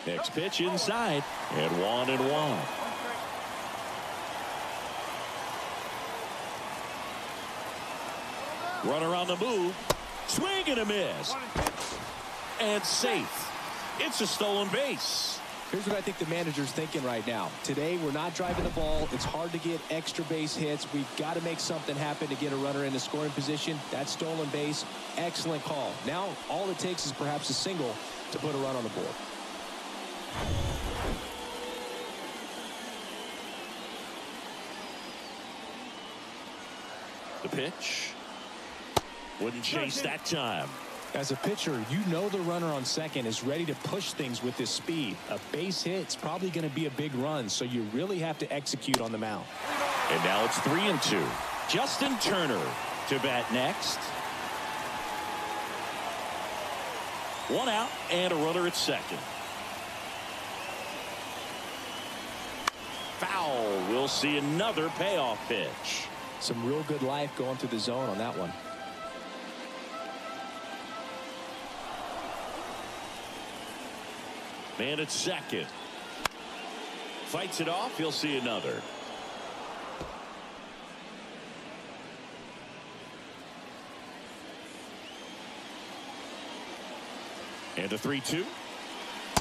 Next pitch inside. And 1-1. Runner on the move. Swing and a miss. And safe. It's a stolen base. Here's what I think the manager's thinking right now. Today, we're not driving the ball. It's hard to get extra base hits. We've got to make something happen to get a runner in the scoring position. That stolen base, excellent call. Now, all it takes is perhaps a single to put a run on the board. The pitch. Wouldn't chase that time. As a pitcher, you know the runner on second is ready to push things with his speed. A base hit's probably going to be a big run, so you really have to execute on the mound. And now it's 3-2. Justin Turner to bat next. 1 out and a runner at second. Foul. We'll see another payoff pitch. Some real good life going through the zone on that one. Man at second. Fights it off. He'll see another. And a 3-2.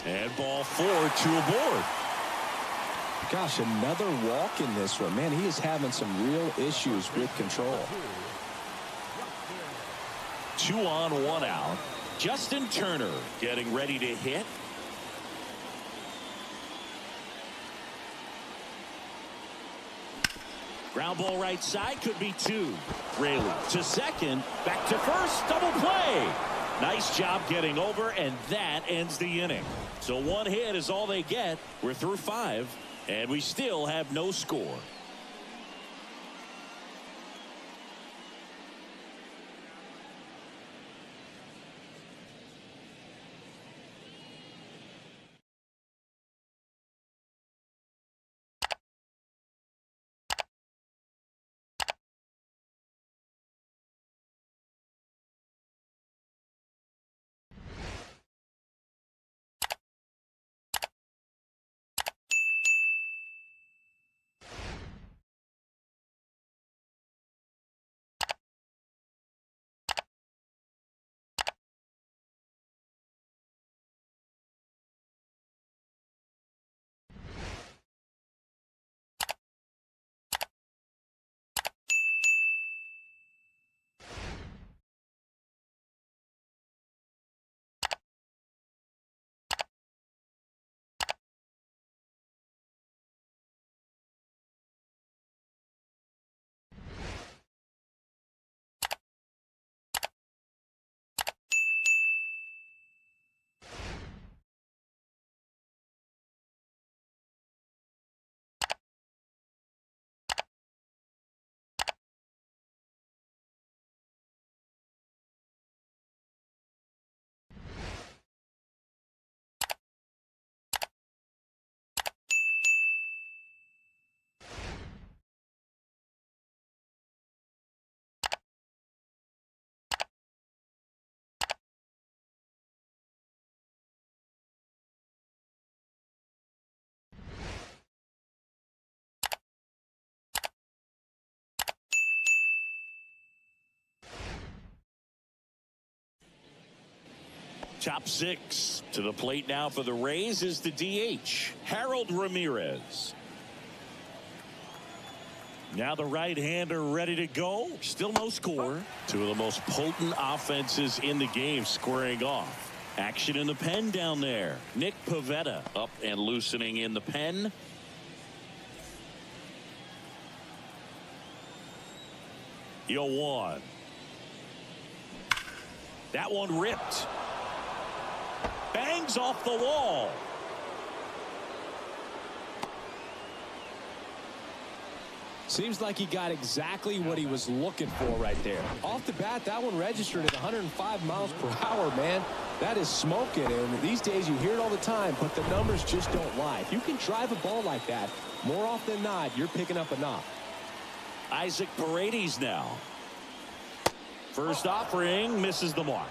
And ball 4, 2 aboard. Gosh, another walk in this one. Man, he is having some real issues with control. 2 on, 1 out. Justin Turner getting ready to hit. Ground ball right side, could be 2. Raley to second, back to first, double play. Nice job getting over, and that ends the inning. So 1 hit is all they get. We're through 5, and we still have no score. Top six. To the plate now for the Rays is the DH, Harold Ramirez. Now the right-hander ready to go. Still no score. Two of the most potent offenses in the game squaring off. Action in the pen down there. Nick Pivetta up and loosening in the pen. Yo, one. That one ripped. Bangs off the wall. Seems like he got exactly what he was looking for right there. Off the bat, that one registered at 105 miles per hour, man. That is smoking, and these days you hear it all the time, but the numbers just don't lie. If you can drive a ball like that, more often than not, you're picking up a knock. Isaac Paredes now. First offering misses the mark.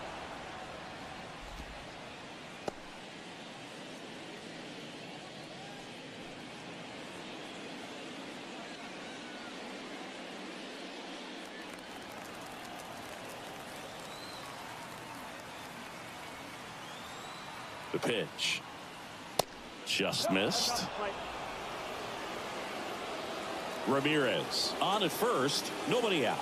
The pitch just missed. Ramirez on at first, nobody out.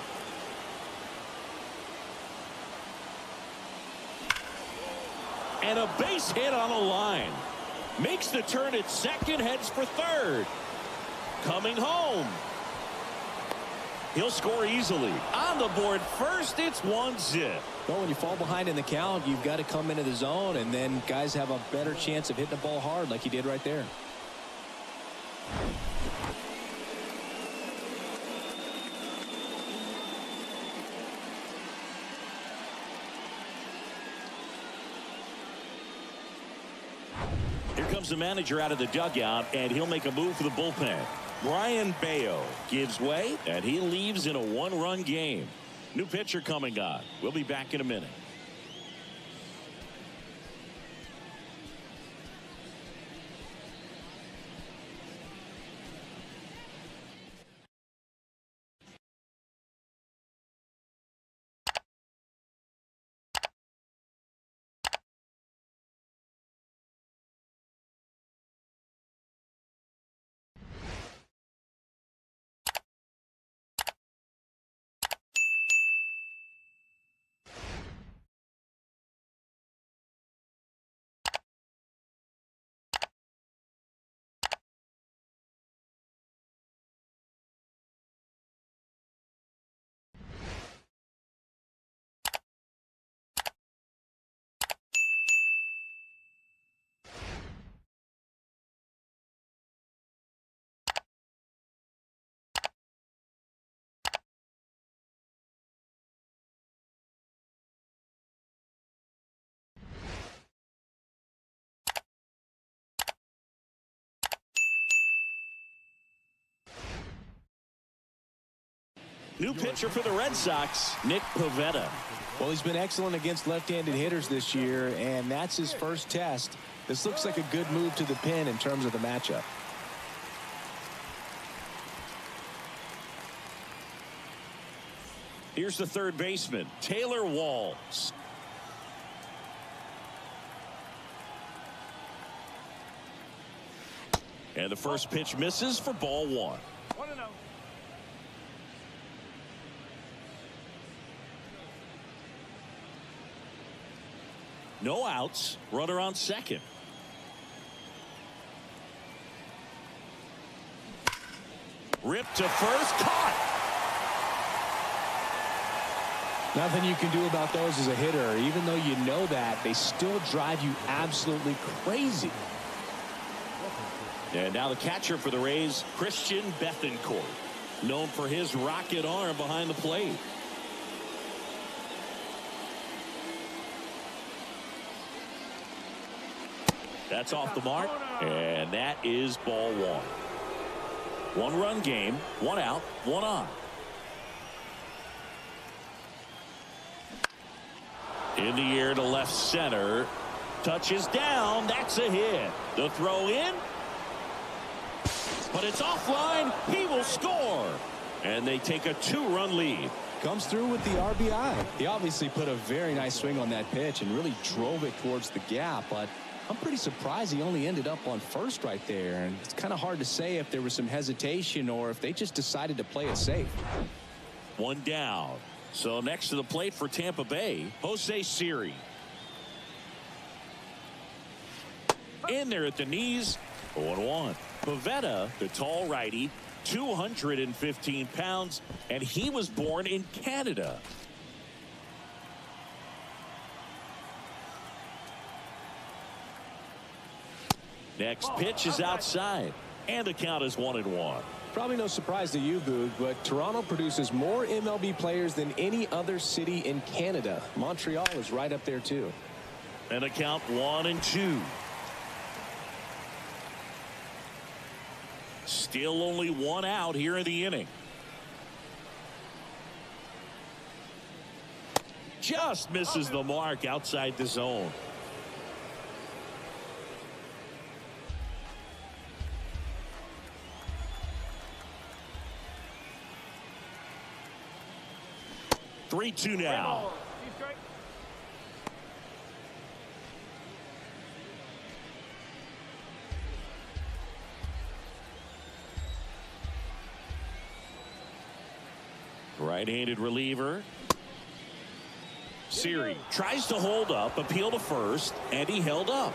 And a base hit on a line. Makes the turn at second, heads for third. Coming home. He'll score easily. On the board first, it's 1-0. Well, when you fall behind in the count, you've got to come into the zone, and then guys have a better chance of hitting the ball hard like he did right there. Here comes the manager out of the dugout, and he'll make a move for the bullpen. Brian Bayo gives way, and he leaves in a one-run game. New pitcher coming on. We'll be back in a minute. New pitcher for the Red Sox, Nick Pivetta. Well, he's been excellent against left-handed hitters this year, and that's his first test. This looks like a good move to the pin in terms of the matchup. Here's the third baseman, Taylor Walls. And the first pitch misses for ball one. 1-0. No outs. Runner on second. Ripped to first. Caught. Nothing you can do about those as a hitter. Even though you know that, they still drive you absolutely crazy. And now the catcher for the Rays, Christian Bethancourt, known for his rocket arm behind the plate. That's off the mark, and that is ball one. One-run game, one out, one on. In the air to left center. Touches down. That's a hit. The throw in. But it's offline. He will score. And they take a two-run lead. Comes through with the RBI. He obviously put a very nice swing on that pitch and really drove it towards the gap, but I'm pretty surprised he only ended up on first right there. And it's kind of hard to say if there was some hesitation or if they just decided to play it safe. One down. So next to the plate for Tampa Bay, Jose Siri. In there at the knees, 0-1. Pivetta, the tall righty, 215 pounds, and he was born in Canada. Next pitch is outside, and the count is 1-1. Probably no surprise to you, Boog, but Toronto produces more MLB players than any other city in Canada. Montreal is right up there, too. And the count 1-2. Still only one out here in the inning. Just misses the mark outside the zone. Three-two now. Right-handed reliever. Siri tries to hold up, appeal to first, and he held up.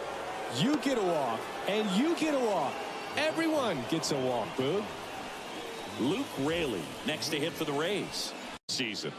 You get a walk, and you get a walk. Everyone gets a walk, Boog. Luke Raley next to hit for the Rays. Season.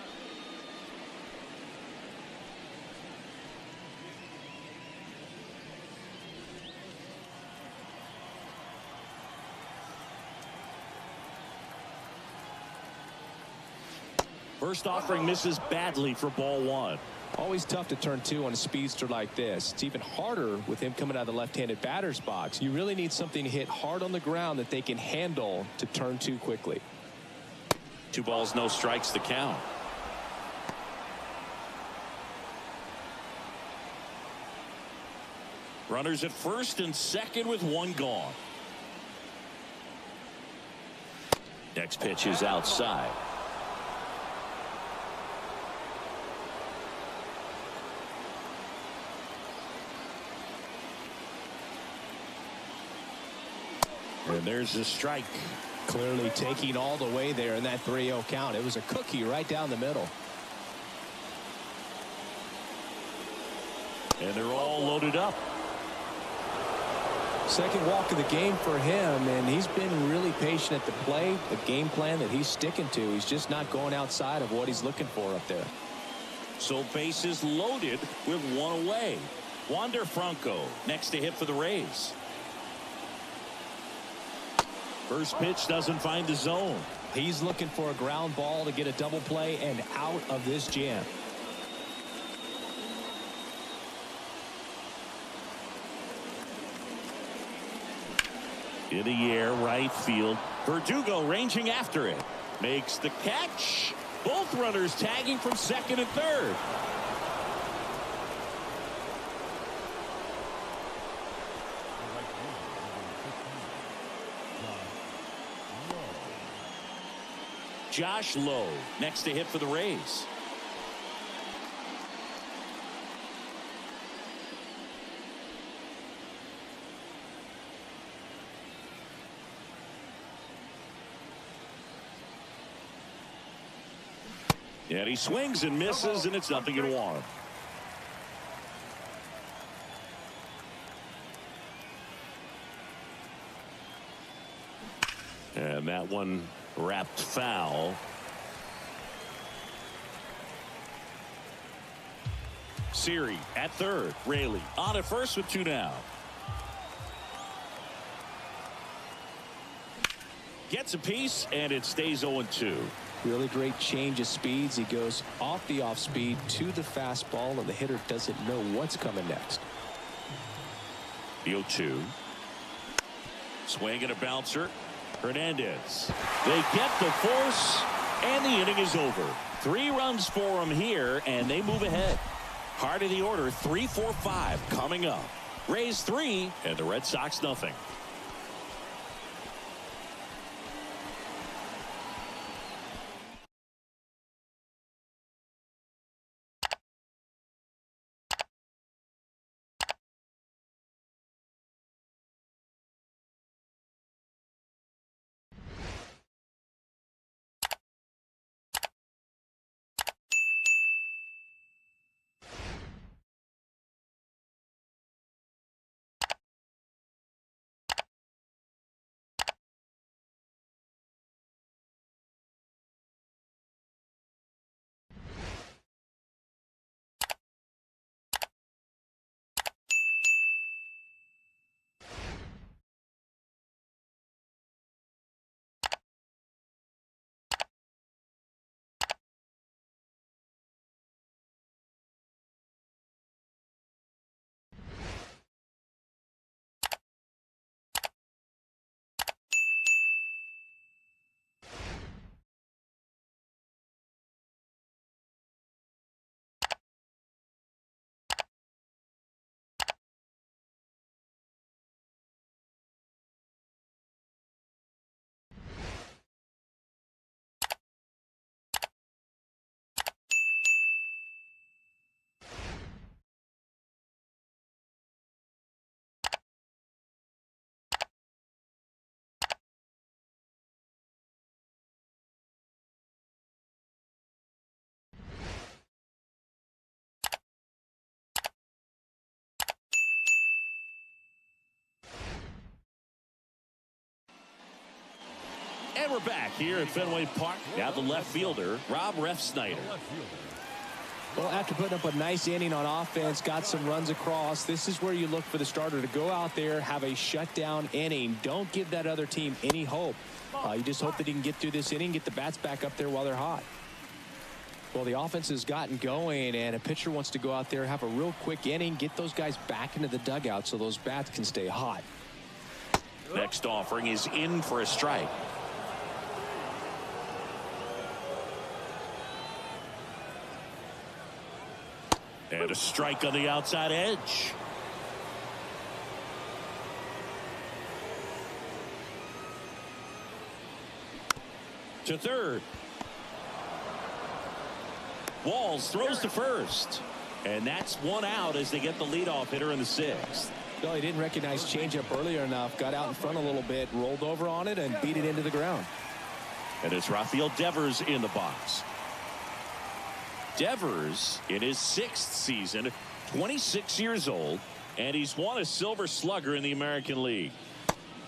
First offering misses badly for ball one. Always tough to turn two on a speedster like this. It's even harder with him coming out of the left-handed batter's box. You really need something to hit hard on the ground that they can handle to turn two quickly. 2 balls, no strikes, the count. Runners at first and second with one gone. Next pitch is outside. And there's a strike. Clearly taking all the way there in that 3-0 count. It was a cookie right down the middle. And they're all loaded up. Second walk of the game for him, and he's been really patient at the plate. The game plan that he's sticking to, he's just not going outside of what he's looking for up there. So bases loaded with one away. Wander Franco next to hit for the Rays. First pitch doesn't find the zone. He's looking for a ground ball to get a double play and out of this jam. In the air, right field. Verdugo ranging after it. Makes the catch. Both runners tagging from second and third. Josh Lowe next to hit for the Rays. And he swings and misses, and it's 0-1. And that one wrapped foul. Siri at third. Raley on at first with 2 down. Gets a piece, and it stays 0-2. Really great change of speeds. He goes off the off speed to the fastball, and the hitter doesn't know what's coming next. The 0-2. Swing and a bouncer. Hernandez. They get the force, and the inning is over. 3 runs for them here, and they move ahead. Heart of the order, 3, 4, 5 coming up. Rays 3, and the Red Sox nothing. And we're back here at Fenway Park. Now the left fielder, Rob Refsnyder. Well, after putting up a nice inning on offense, got some runs across, this is where you look for the starter to go out there, have a shutdown inning. Don't give that other team any hope. You just hope that he can get through this inning, get the bats back up there while they're hot. Well, the offense has gotten going, and a pitcher wants to go out there, have a real quick inning, get those guys back into the dugout so those bats can stay hot. Next offering is in for a strike. And a strike on the outside edge. To third. Walls throws to first. And that's one out as they get the leadoff hitter in the sixth. Well, he didn't recognize changeup earlier enough, got out in front a little bit, rolled over on it, and beat it into the ground. And it's Rafael Devers in the box. Devers in his sixth season, 26 years old, and he's won a Silver Slugger in the American League.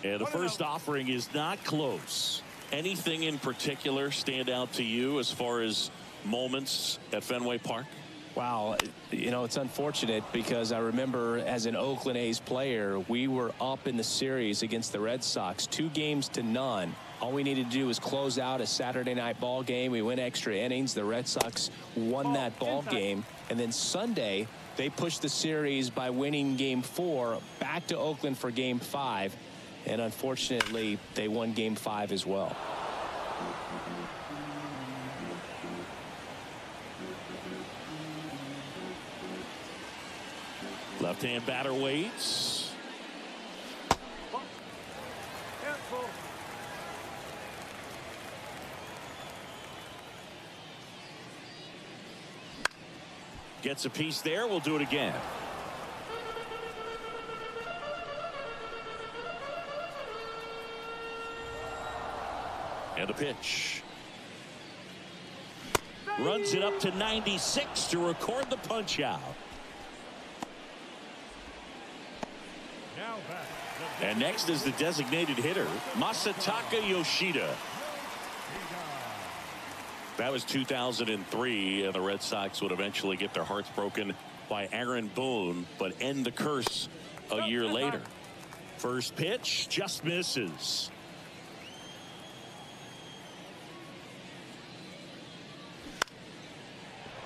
And the first offering is not close. Anything in particular stand out to you as far as moments at Fenway Park? Wow, you know, it's unfortunate because I remember as an Oakland A's player, we were up in the series against the Red Sox, 2-0. All we needed to do was close out a Saturday night ball game. We went extra innings. The Red Sox won that ball game. And then Sunday, they pushed the series by winning Game 4 back to Oakland for Game 5. And unfortunately, they won Game 5 as well. Left-hand batter waits. Gets a piece there. We'll do it again. And the pitch. Runs it up to 96 to record the punch out. And next is the designated hitter, Masataka Yoshida. That was 2003, and the Red Sox would eventually get their hearts broken by Aaron Boone, but end the curse a year later. First pitch just misses.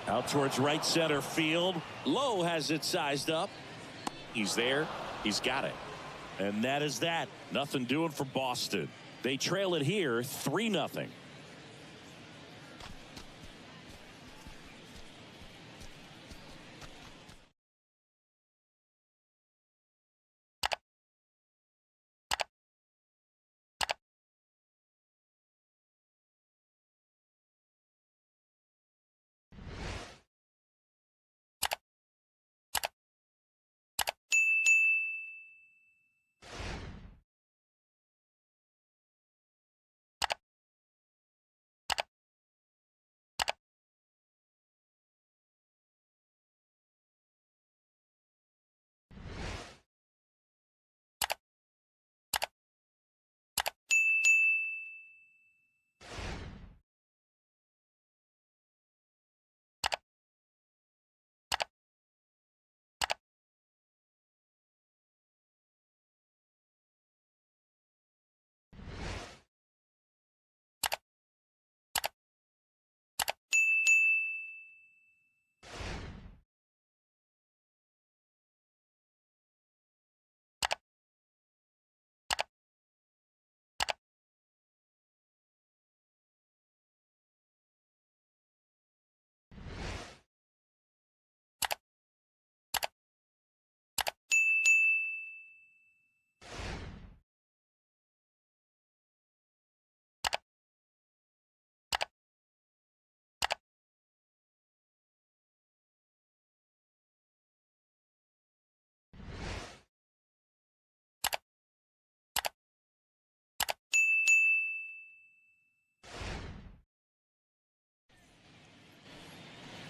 Out towards right center field. Lowe has it sized up. He's there. He's got it. And that is that. Nothing doing for Boston. They trail it here 3-0.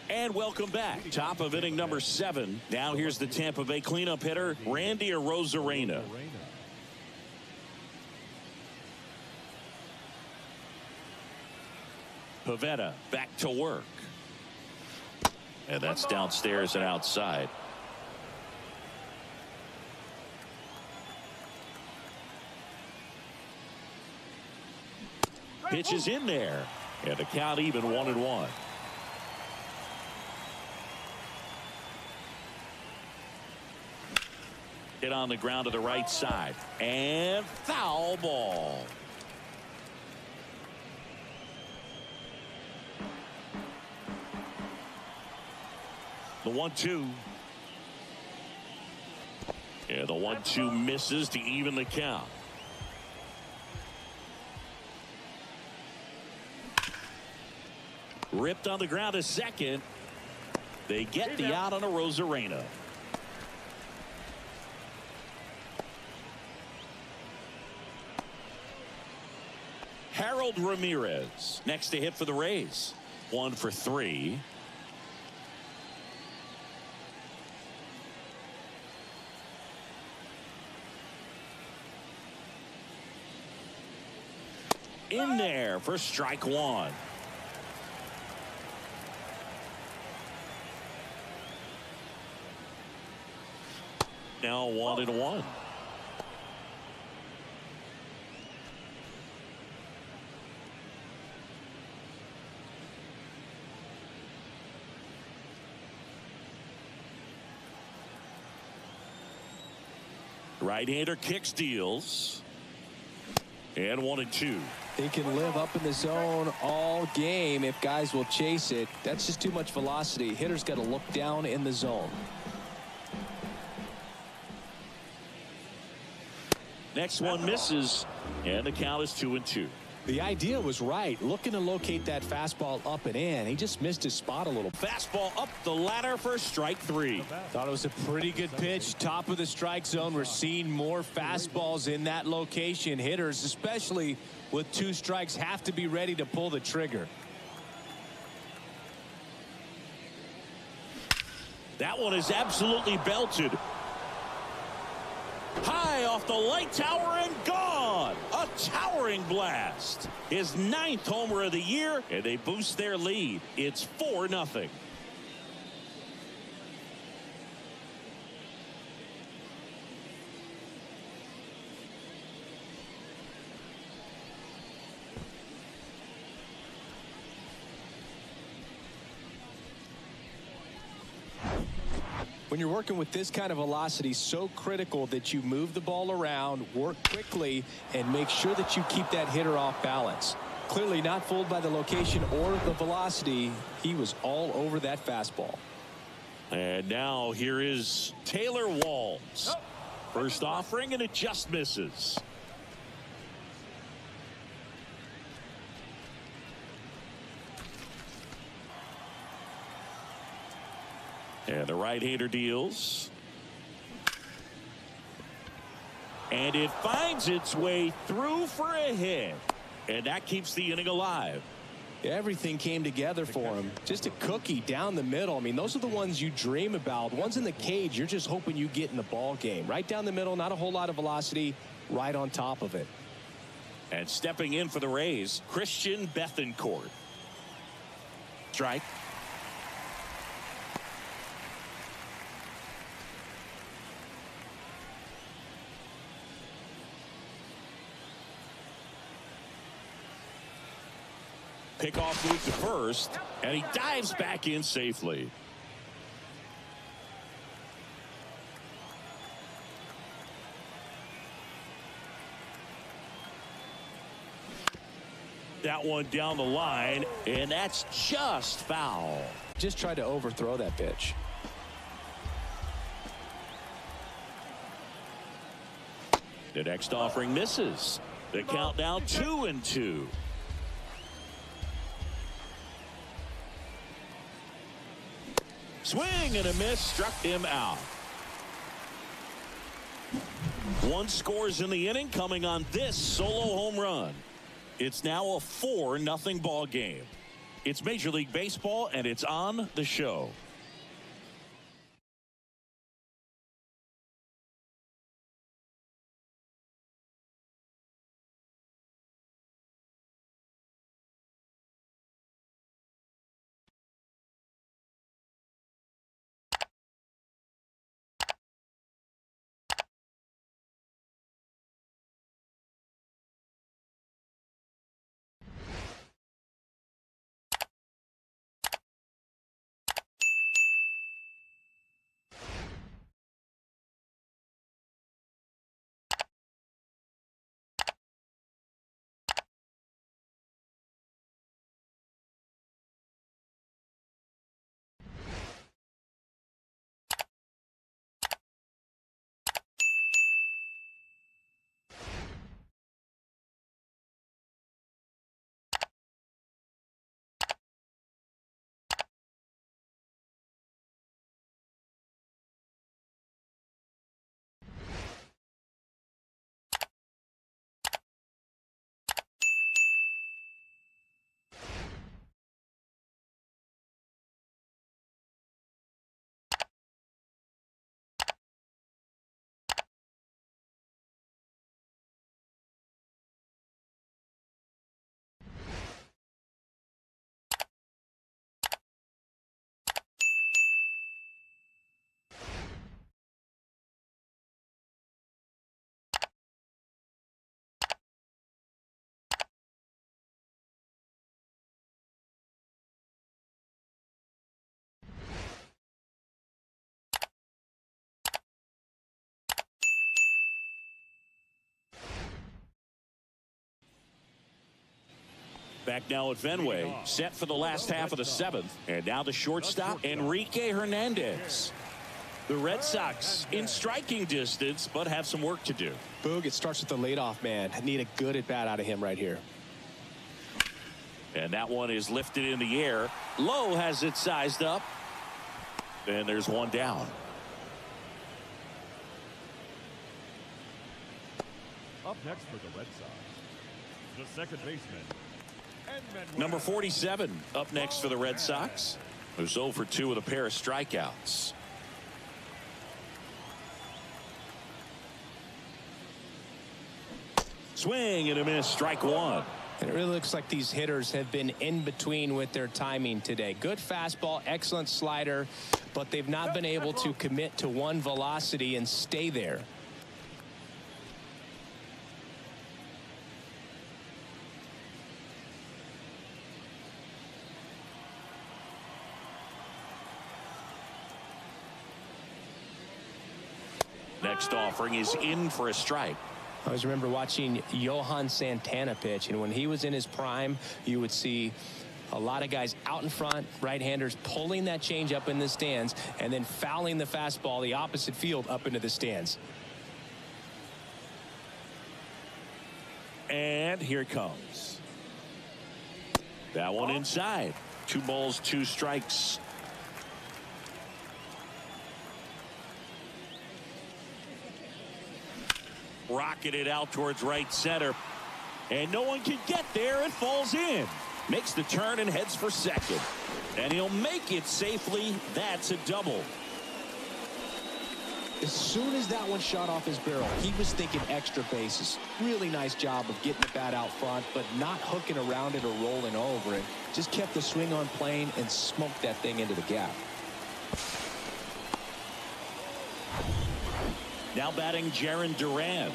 And welcome back. Top of inning number 7. Now here's the Tampa Bay cleanup hitter, Randy Arozarena. Pavetta back to work. And that's downstairs and outside. Pitch is in there. And the count even 1-1. Hit on the ground to the right side. And foul ball. The 1-2. Yeah, the 1-2 misses to even the count. Ripped on the ground to second. They get the out on a Rosarena. Harold Ramirez next to hit for the Rays. 1 for 3. In there for strike 1. Now 1-1. Right-hander kicks, deals. And 1-2. They can live up in the zone all game if guys will chase it. That's just too much velocity. Hitter's got to look down in the zone. Next one misses, and the count is 2-2. The idea was right, looking to locate that fastball up and in. He just missed his spot a little. Fastball up the ladder for strike 3. Thought it was a pretty good pitch. Top of the strike zone. We're seeing more fastballs in that location. Hitters, especially with 2 strikes, have to be ready to pull the trigger. That one is absolutely belted. High off the light tower and gone. A towering blast. His 9th homer of the year, and they boost their lead. It's 4-0. When you're working with this kind of velocity, so critical that you move the ball around, work quickly, and make sure that you keep that hitter off balance. Clearly not fooled by the location or the velocity. He was all over that fastball. And now here is Taylor Walls. First offering, and it just misses. And the right-hander deals. And it finds its way through for a hit. And that keeps the inning alive. Everything came together for him. Just a cookie down the middle. I mean, those are the ones you dream about. Ones in the cage, you're just hoping you get in the ball game. Right down the middle, not a whole lot of velocity, right on top of it. And stepping in for the Rays, Christian Bethancourt. Strike. Pickoff move to first, and he dives back in safely. That one down the line, and that's just foul. Just tried to overthrow that pitch. The next offering misses. The count now 2-2. Swing and a miss, struck him out. 1 scores in the inning, coming on this solo home run. It's now a 4-0 ball game. It's Major League Baseball, and it's on the show. Back now at Fenway, set for the last half of the seventh. And now the shortstop, Enrique Hernandez. The Red Sox in striking distance, but have some work to do. Boog, it starts with the leadoff man. Need a good at-bat out of him right here. And that one is lifted in the air. Lowe has it sized up. And there's one down. Up next for the Red Sox, the second baseman. Number 47 up next for the Red Sox, who's 0 for 2 with a pair of strikeouts. Swing and a miss, strike one. And it really looks like these hitters have been in between with their timing today. Good fastball, excellent slider, but they've not been able to commit to one velocity and stay there. Next offering is in for a strike. I always remember watching Johan Santana pitch, and when he was in his prime, you would see a lot of guys out in front, right-handers pulling that change up in the stands and then fouling the fastball the opposite field up into the stands. And here it comes. That one inside. 2 balls, 2 strikes. Rocketed out towards right center. And no one can get there. It falls in. Makes the turn and heads for second. And he'll make it safely. That's a double. As soon as that one shot off his barrel, he was thinking extra bases. Really nice job of getting the bat out front, but not hooking around it or rolling over it. Just kept the swing on plane and smoked that thing into the gap. Now batting Jarren Duran.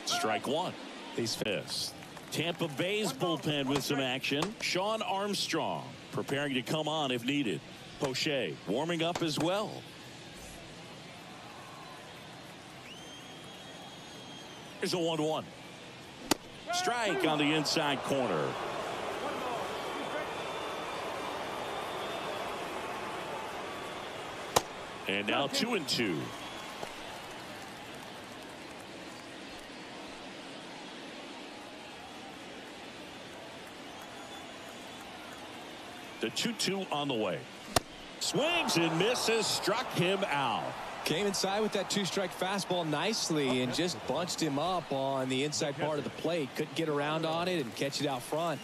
Strike one. He's fist. Tampa Bay's bullpen with some action. Sean Armstrong preparing to come on if needed. Poche warming up as well. Here's a 1-1. Strike on the inside corner. And now 2-2. The 2-2 on the way. Swings and misses, struck him out. Came inside with that 2-strike fastball nicely and just bunched him up on the inside part of the plate. Couldn't get around on it and catch it out front.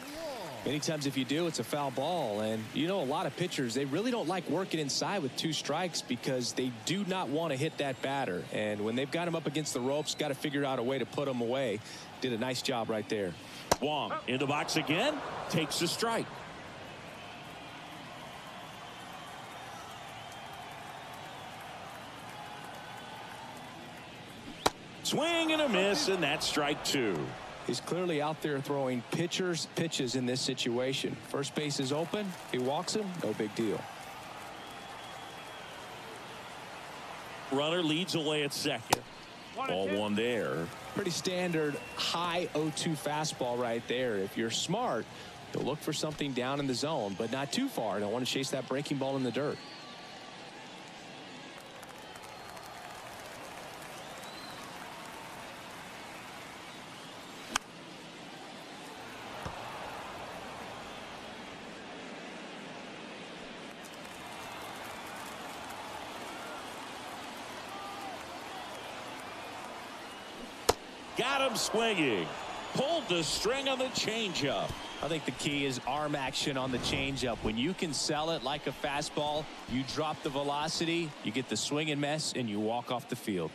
Many times if you do, it's a foul ball. And you know, a lot of pitchers, they really don't like working inside with 2 strikes because they do not want to hit that batter. And when they've got him up against the ropes, got to figure out a way to put him away. Did a nice job right there. Wong in the box again, takes a strike. Swing and a miss, and that's strike 2. He's clearly out there throwing pitches in this situation. First base is open. He walks him. No big deal. Runner leads away at second. Ball 1 there. Pretty standard high 0-2 fastball right there. If you're smart, you'll look for something down in the zone, but not too far. Don't want to chase that breaking ball in the dirt. Got him swinging. Pulled the string on the changeup. I think the key is arm action on the changeup. When you can sell it like a fastball, you drop the velocity, you get the swing and miss, and you walk off the field.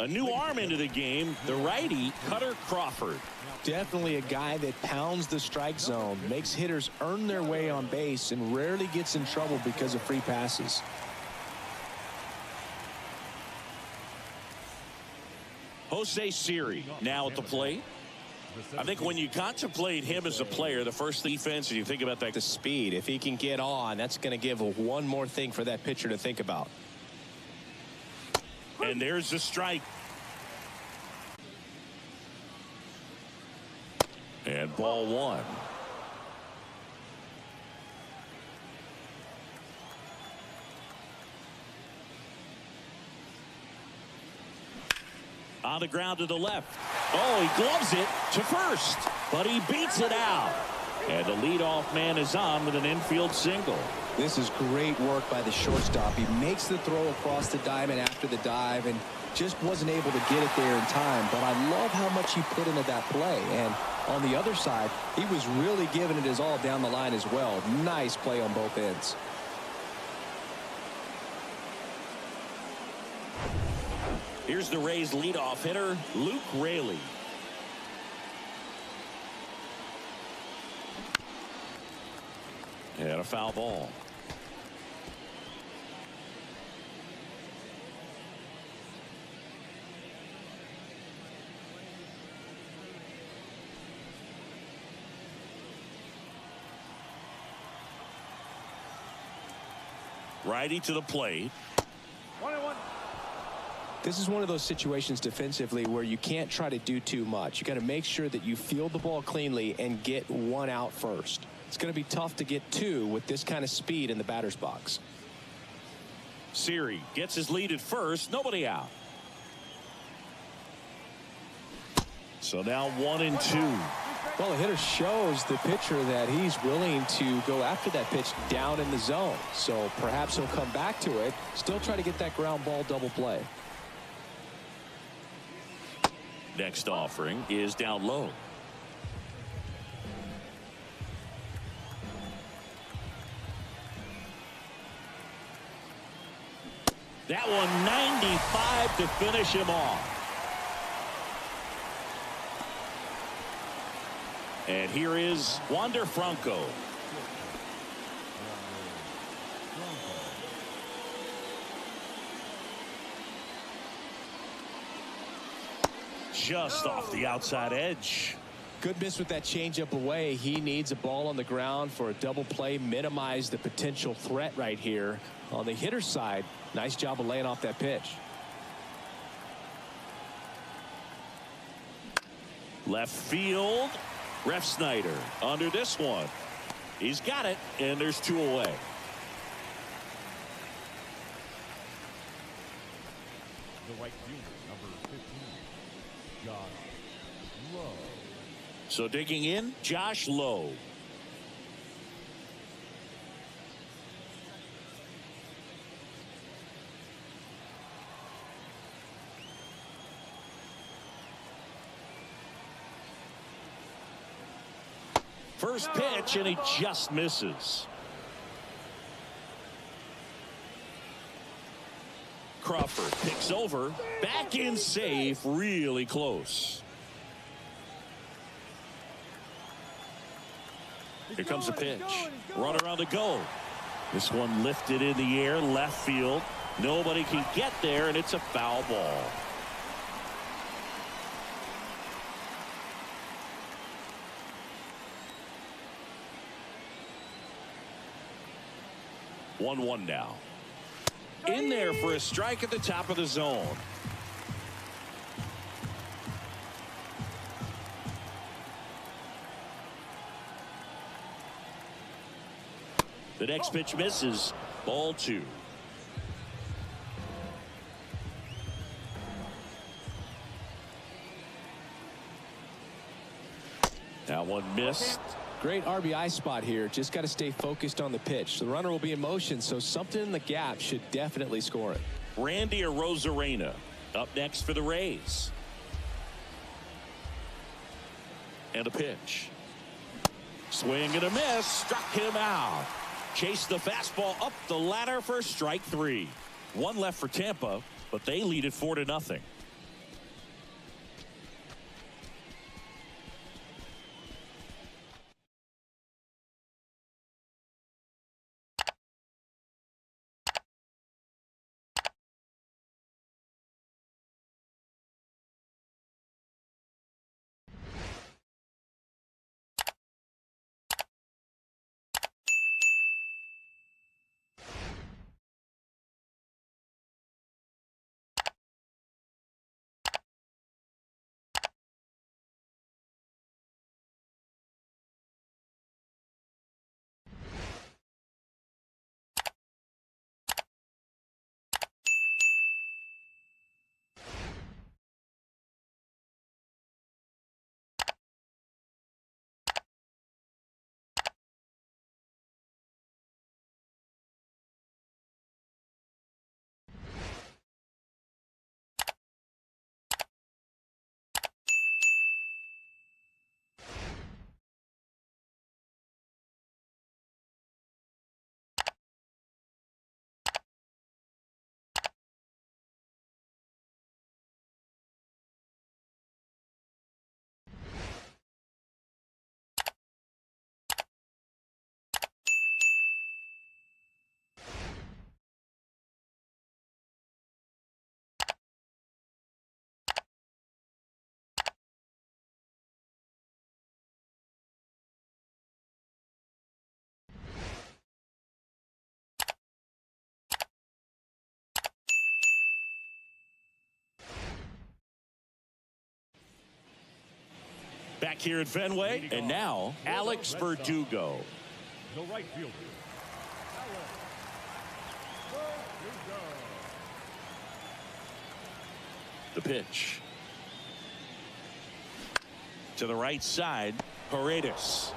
A new arm into the game, the righty, Cutter Crawford. Definitely a guy that pounds the strike zone, makes hitters earn their way on base, and rarely gets in trouble because of free passes. Jose Siri now at the plate. I think when you contemplate him as a player, the first defense, you think about that. The speed, if he can get on, that's going to give one more thing for that pitcher to think about. And there's the strike. And ball one. On the ground to the left. Oh, he gloves it to first, but he beats it out. And the leadoff man is on with an infield single. This is great work by the shortstop. He makes the throw across the diamond after the dive and just wasn't able to get it there in time. But I love how much he put into that play. And on the other side, he was really giving it his all down the line as well. Nice play on both ends. Here's the Rays leadoff hitter, Luke Raley. And a foul ball. Righty to the plate. 1-1. This is one of those situations defensively where you can't try to do too much. You got to make sure that you field the ball cleanly and get one out first. It's going to be tough to get two with this kind of speed in the batter's box. Siri gets his lead at first. Nobody out. So now 1-2. Well, the hitter shows the pitcher that he's willing to go after that pitch down in the zone. So perhaps he'll come back to it. Still try to get that ground ball double play. Next offering is down low. That one 95 to finish him off. And here is Wander Franco. Just off the outside edge. Good miss with that changeup away. He needs a ball on the ground for a double play. Minimize the potential threat right here. On the hitter's side, nice job of laying off that pitch. Left field. Ref Snyder under this one. He's got it, and there's two away. The right fielder, number 15, Josh Lowe. So digging in, Josh Lowe. First pitch, and he just misses. Crawford picks over, back in safe, really close. Here comes a pitch. Runner on the go. This one lifted in the air, left field. Nobody can get there, and it's a foul ball. One now. In there for a strike at the top of the zone. The next pitch misses. Ball two. That one missed. Great RBI spot here. Just got to stay focused on the pitch. The runner will be in motion, so something in the gap should definitely score it. Randy Arozarena up next for the Rays. And a pitch. Swing and a miss. Struck him out. Chased the fastball up the ladder for strike three. One left for Tampa, but they lead it 4-0. back here at Fenway. And now, Alex Verdugo. The right fielder, Alex Verdugo. The pitch. To the right side, Paredes.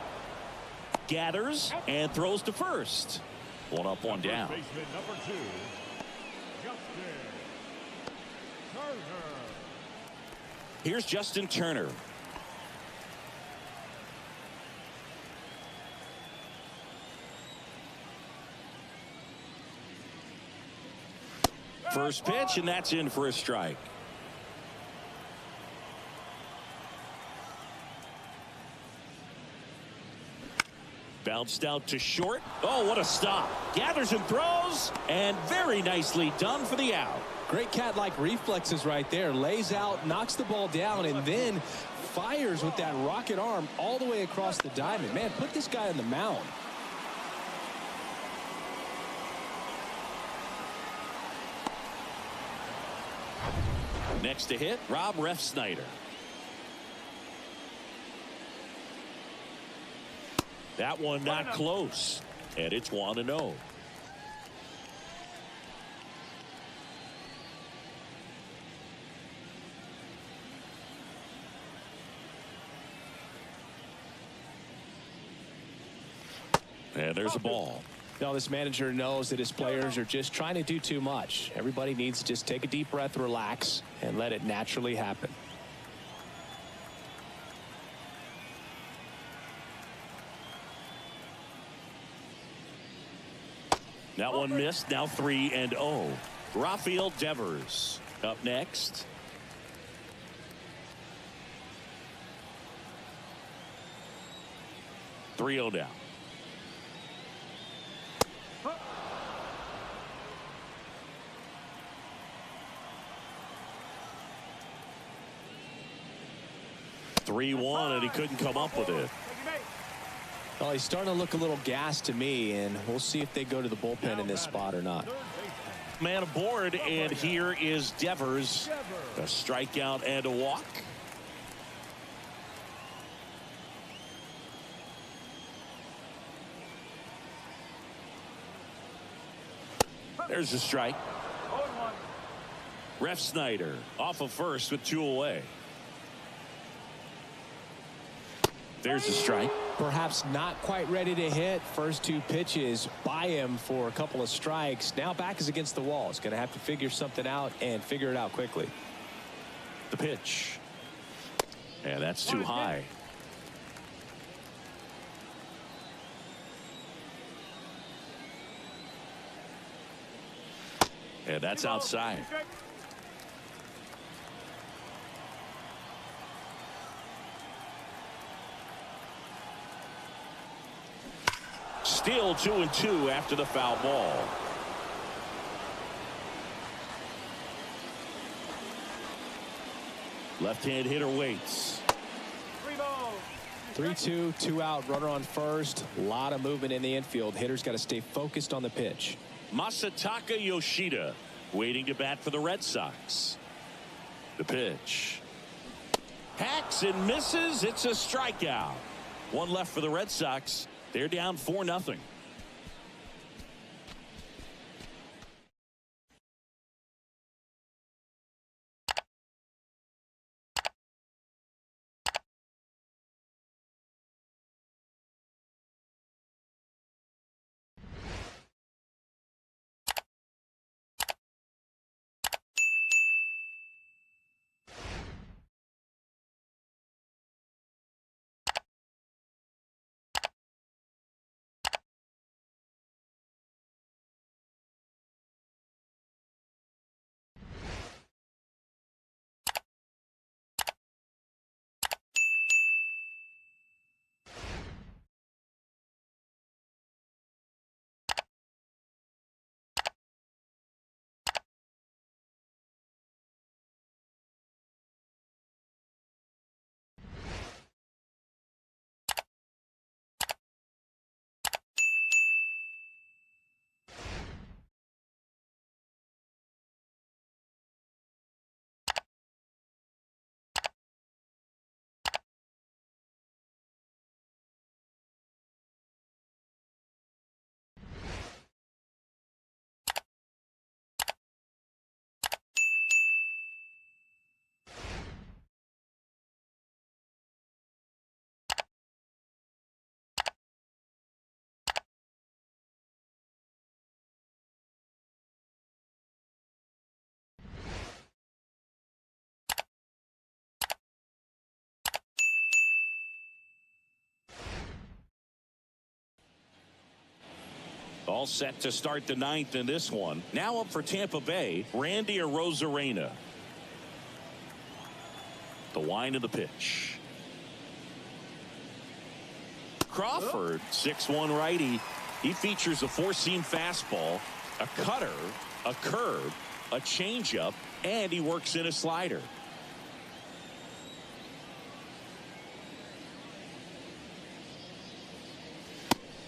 Gathers and throws to first. One up, one down. Baseman number 2, Justin Turner. Here's Justin Turner. First pitch, and that's in for a strike. Bounced out to short. Oh, what a stop. Gathers and throws, and very nicely done for the out. Great cat-like reflexes right there. Lays out, knocks the ball down, and then fires with that rocket arm all the way across the diamond. Man, put this guy on the mound. Next to hit, Rob Refsnyder. That one not close, and it's 1-0. And there's a ball. Now, this manager knows that his players are just trying to do too much. Everybody needs to just take a deep breath, relax, and let it naturally happen. That one missed. Now 3-0. Rafael Devers up next. Three-0 down. And he couldn't come up with it. Well, he's starting to look a little gassed to me, and we'll see if they go to the bullpen in this spot or not. Man aboard, and here is Devers. A strikeout and a walk. There's a strike. Refsnyder off of first with 2 away. There's a strike. Perhaps not quite ready to hit. First 2 pitches by him for a couple of strikes. Now back is against the wall. He's going to have to figure something out and figure it out quickly. The pitch. And that's too high. And that's outside. Still 2-2 after the foul ball. Left-hand hitter waits. 3-2, 2 out, runner on first. A lot of movement in the infield. Hitter's got to stay focused on the pitch. Masataka Yoshida waiting to bat for the Red Sox. The pitch. Hacks and misses. It's a strikeout. One left for the Red Sox. They're down 4-0. All set to start the ninth in this one. Now up for Tampa Bay, Randy Arozarena. The wind of the pitch. Crawford, 6'1" righty. He features a four-seam fastball, a cutter, a curve, a changeup, and he works in a slider.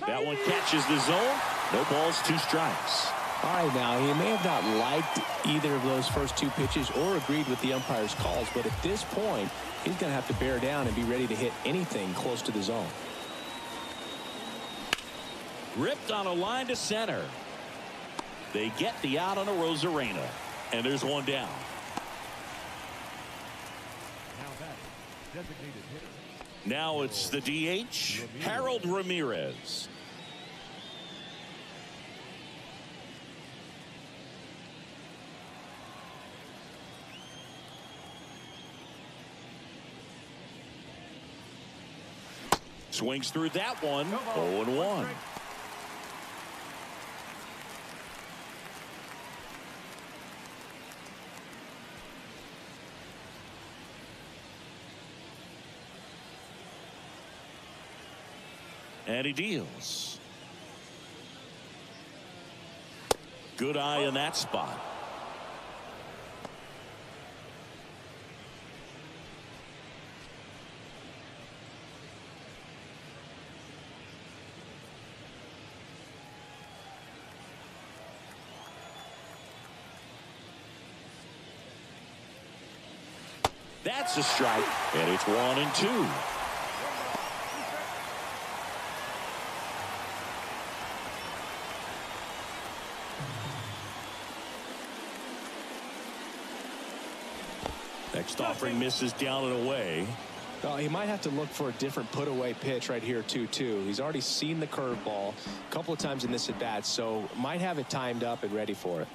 That one catches the zone. No balls, 2 strikes. All right, now, he may have not liked either of those first 2 pitches or agreed with the umpire's calls, but at this point, he's going to have to bear down and be ready to hit anything close to the zone. Ripped on a line to center. They get the out on Arozarena, and there's one down. Now that designated hitter. Now it's the DH, Harold Ramirez. Swings through that one. 0-1. And he deals. Good eye in that spot. That's a strike, and it's 1-2. Next offering misses down and away. He might have to look for a different put-away pitch right here, 2-2. He's already seen the curveball a couple of times in this at-bat, so might have it timed up and ready for it.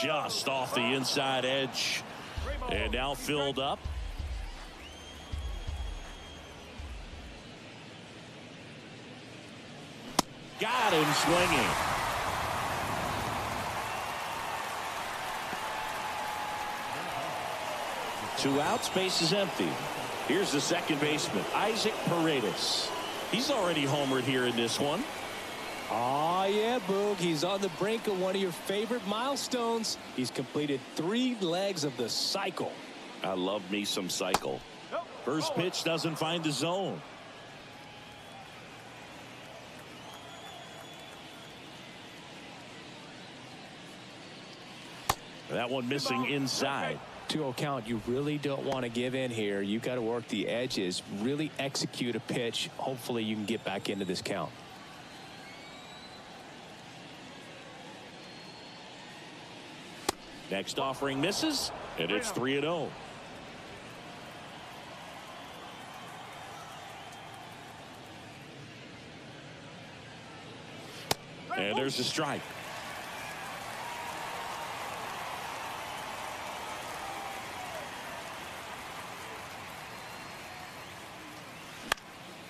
Just off the inside edge. And now filled up. Got him swinging. Two outs, base is empty. Here's the second baseman, Isaac Paredes. He's already homered here in this one. Oh, yeah, Boog. He's on the brink of one of your favorite milestones. He's completed 3 legs of the cycle. I love me some cycle. First pitch doesn't find the zone. That one missing inside. 2-0 count. You really don't want to give in here. You got to work the edges, really execute a pitch. Hopefully you can get back into this count. Next offering misses, and it's 3-0. And there's a strike.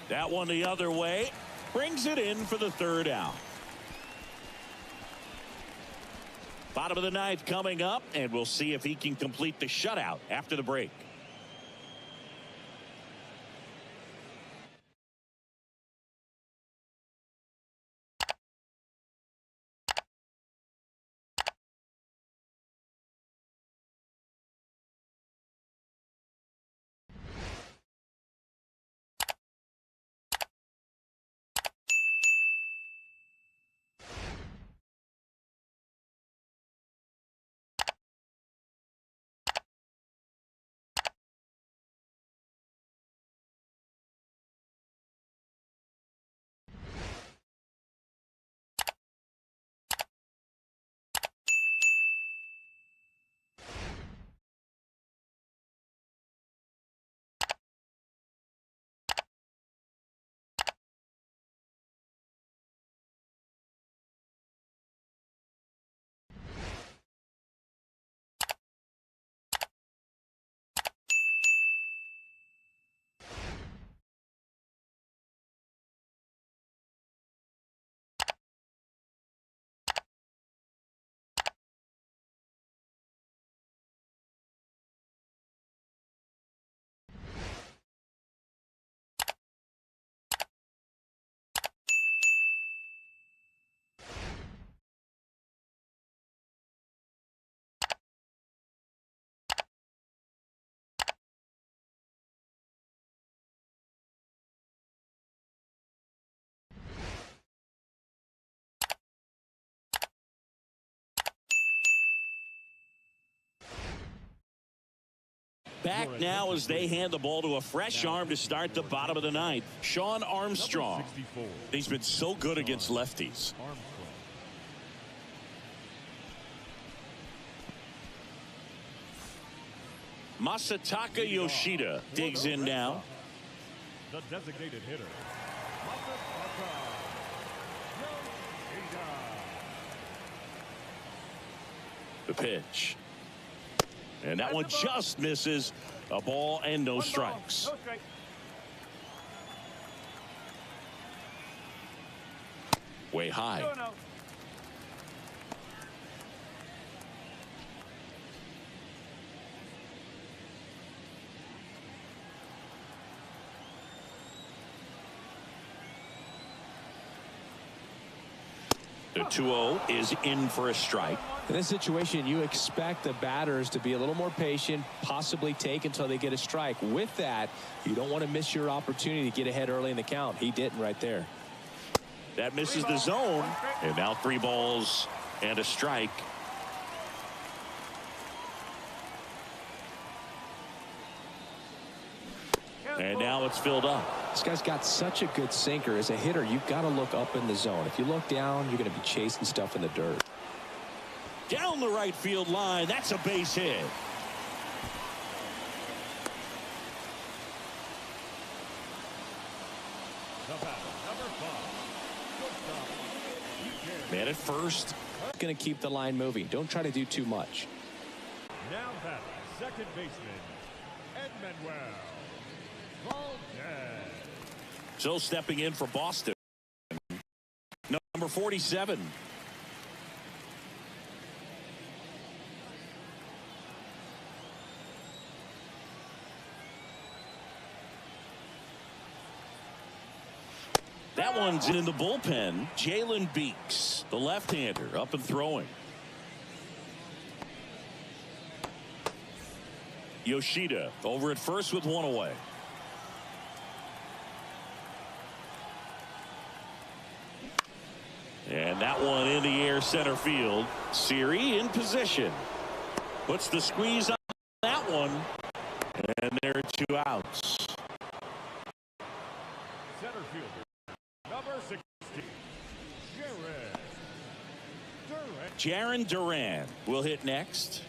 That one the other way, brings it in for the 3rd out. Bottom of the 9th coming up, and we'll see if he can complete the shutout after the break. back now as they hand the ball to a fresh arm to start the bottom of the ninth. Sean Armstrong. He's been so good against lefties. Masataka Yoshida digs in now. The designated hitter, Masataka Yoshida. The pitch. And that one just misses. A ball and no strikes. No strike. Way high. 2-0. The 2-0 is in for a strike. In this situation, you expect the batters to be a little more patient, possibly take until they get a strike. With that, you don't want to miss your opportunity to get ahead early in the count. He didn't right there. That misses the zone. And now 3 balls and a strike. And now it's filled up. This guy's got such a good sinker. As a hitter, you've got to look up in the zone. If you look down, you're going to be chasing stuff in the dirt. Down the right field line. That's a base hit. Man at first. Going to keep the line moving. Don't try to do too much. Now batting, second baseman, Edmanuel Valdez. So stepping in for Boston, number 47. That one's in the bullpen. Jalen Beeks, the left-hander, up and throwing. Yoshida over at first with 1 away. And that one in the air center field. Siri in position. Puts the squeeze on that one. And there are 2 outs. Center fielder, number 60, Jarren Duran will hit next.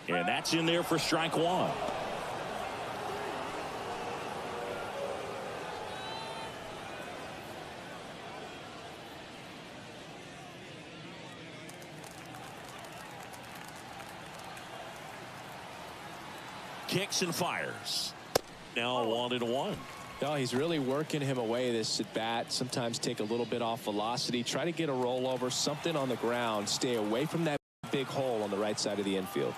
And that's in there for strike 1. Kicks and fires. Now 1-1. No, he's really working him away this at bat. Sometimes take a little bit off velocity. Try to get a rollover, something on the ground. Stay away from that big hole on the right side of the infield.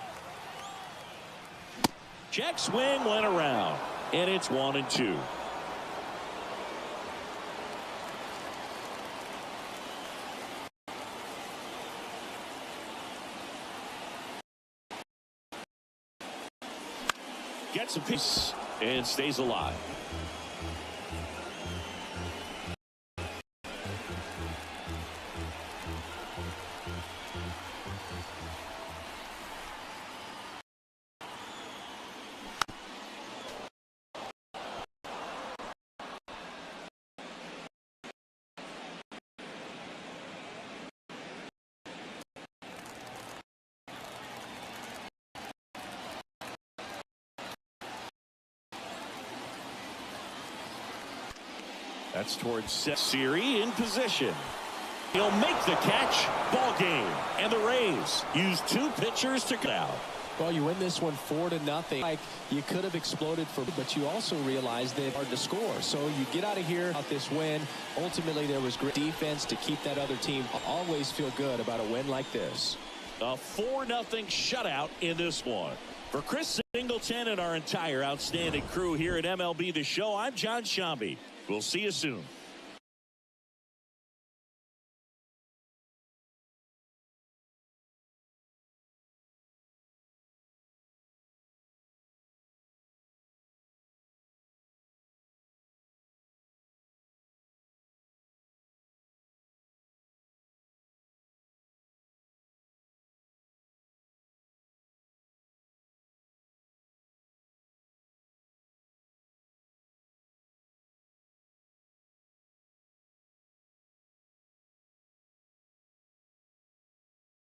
Check swing went around, and it's 1-2. Gets a piece and stays alive. That's towards Siri in position. He'll make the catch. Ball game. And the Rays use 2 pitchers to get out. Well, you win this one 4-0. Like you could have exploded but you also realize that it's hard to score. So you get out of here about this win. Ultimately, there was great defense to keep that other team. Always feel good about a win like this. A 4-0 shutout in this one. For Chris Singleton and our entire outstanding crew here at MLB The Show, I'm John Shambi. We'll see you soon.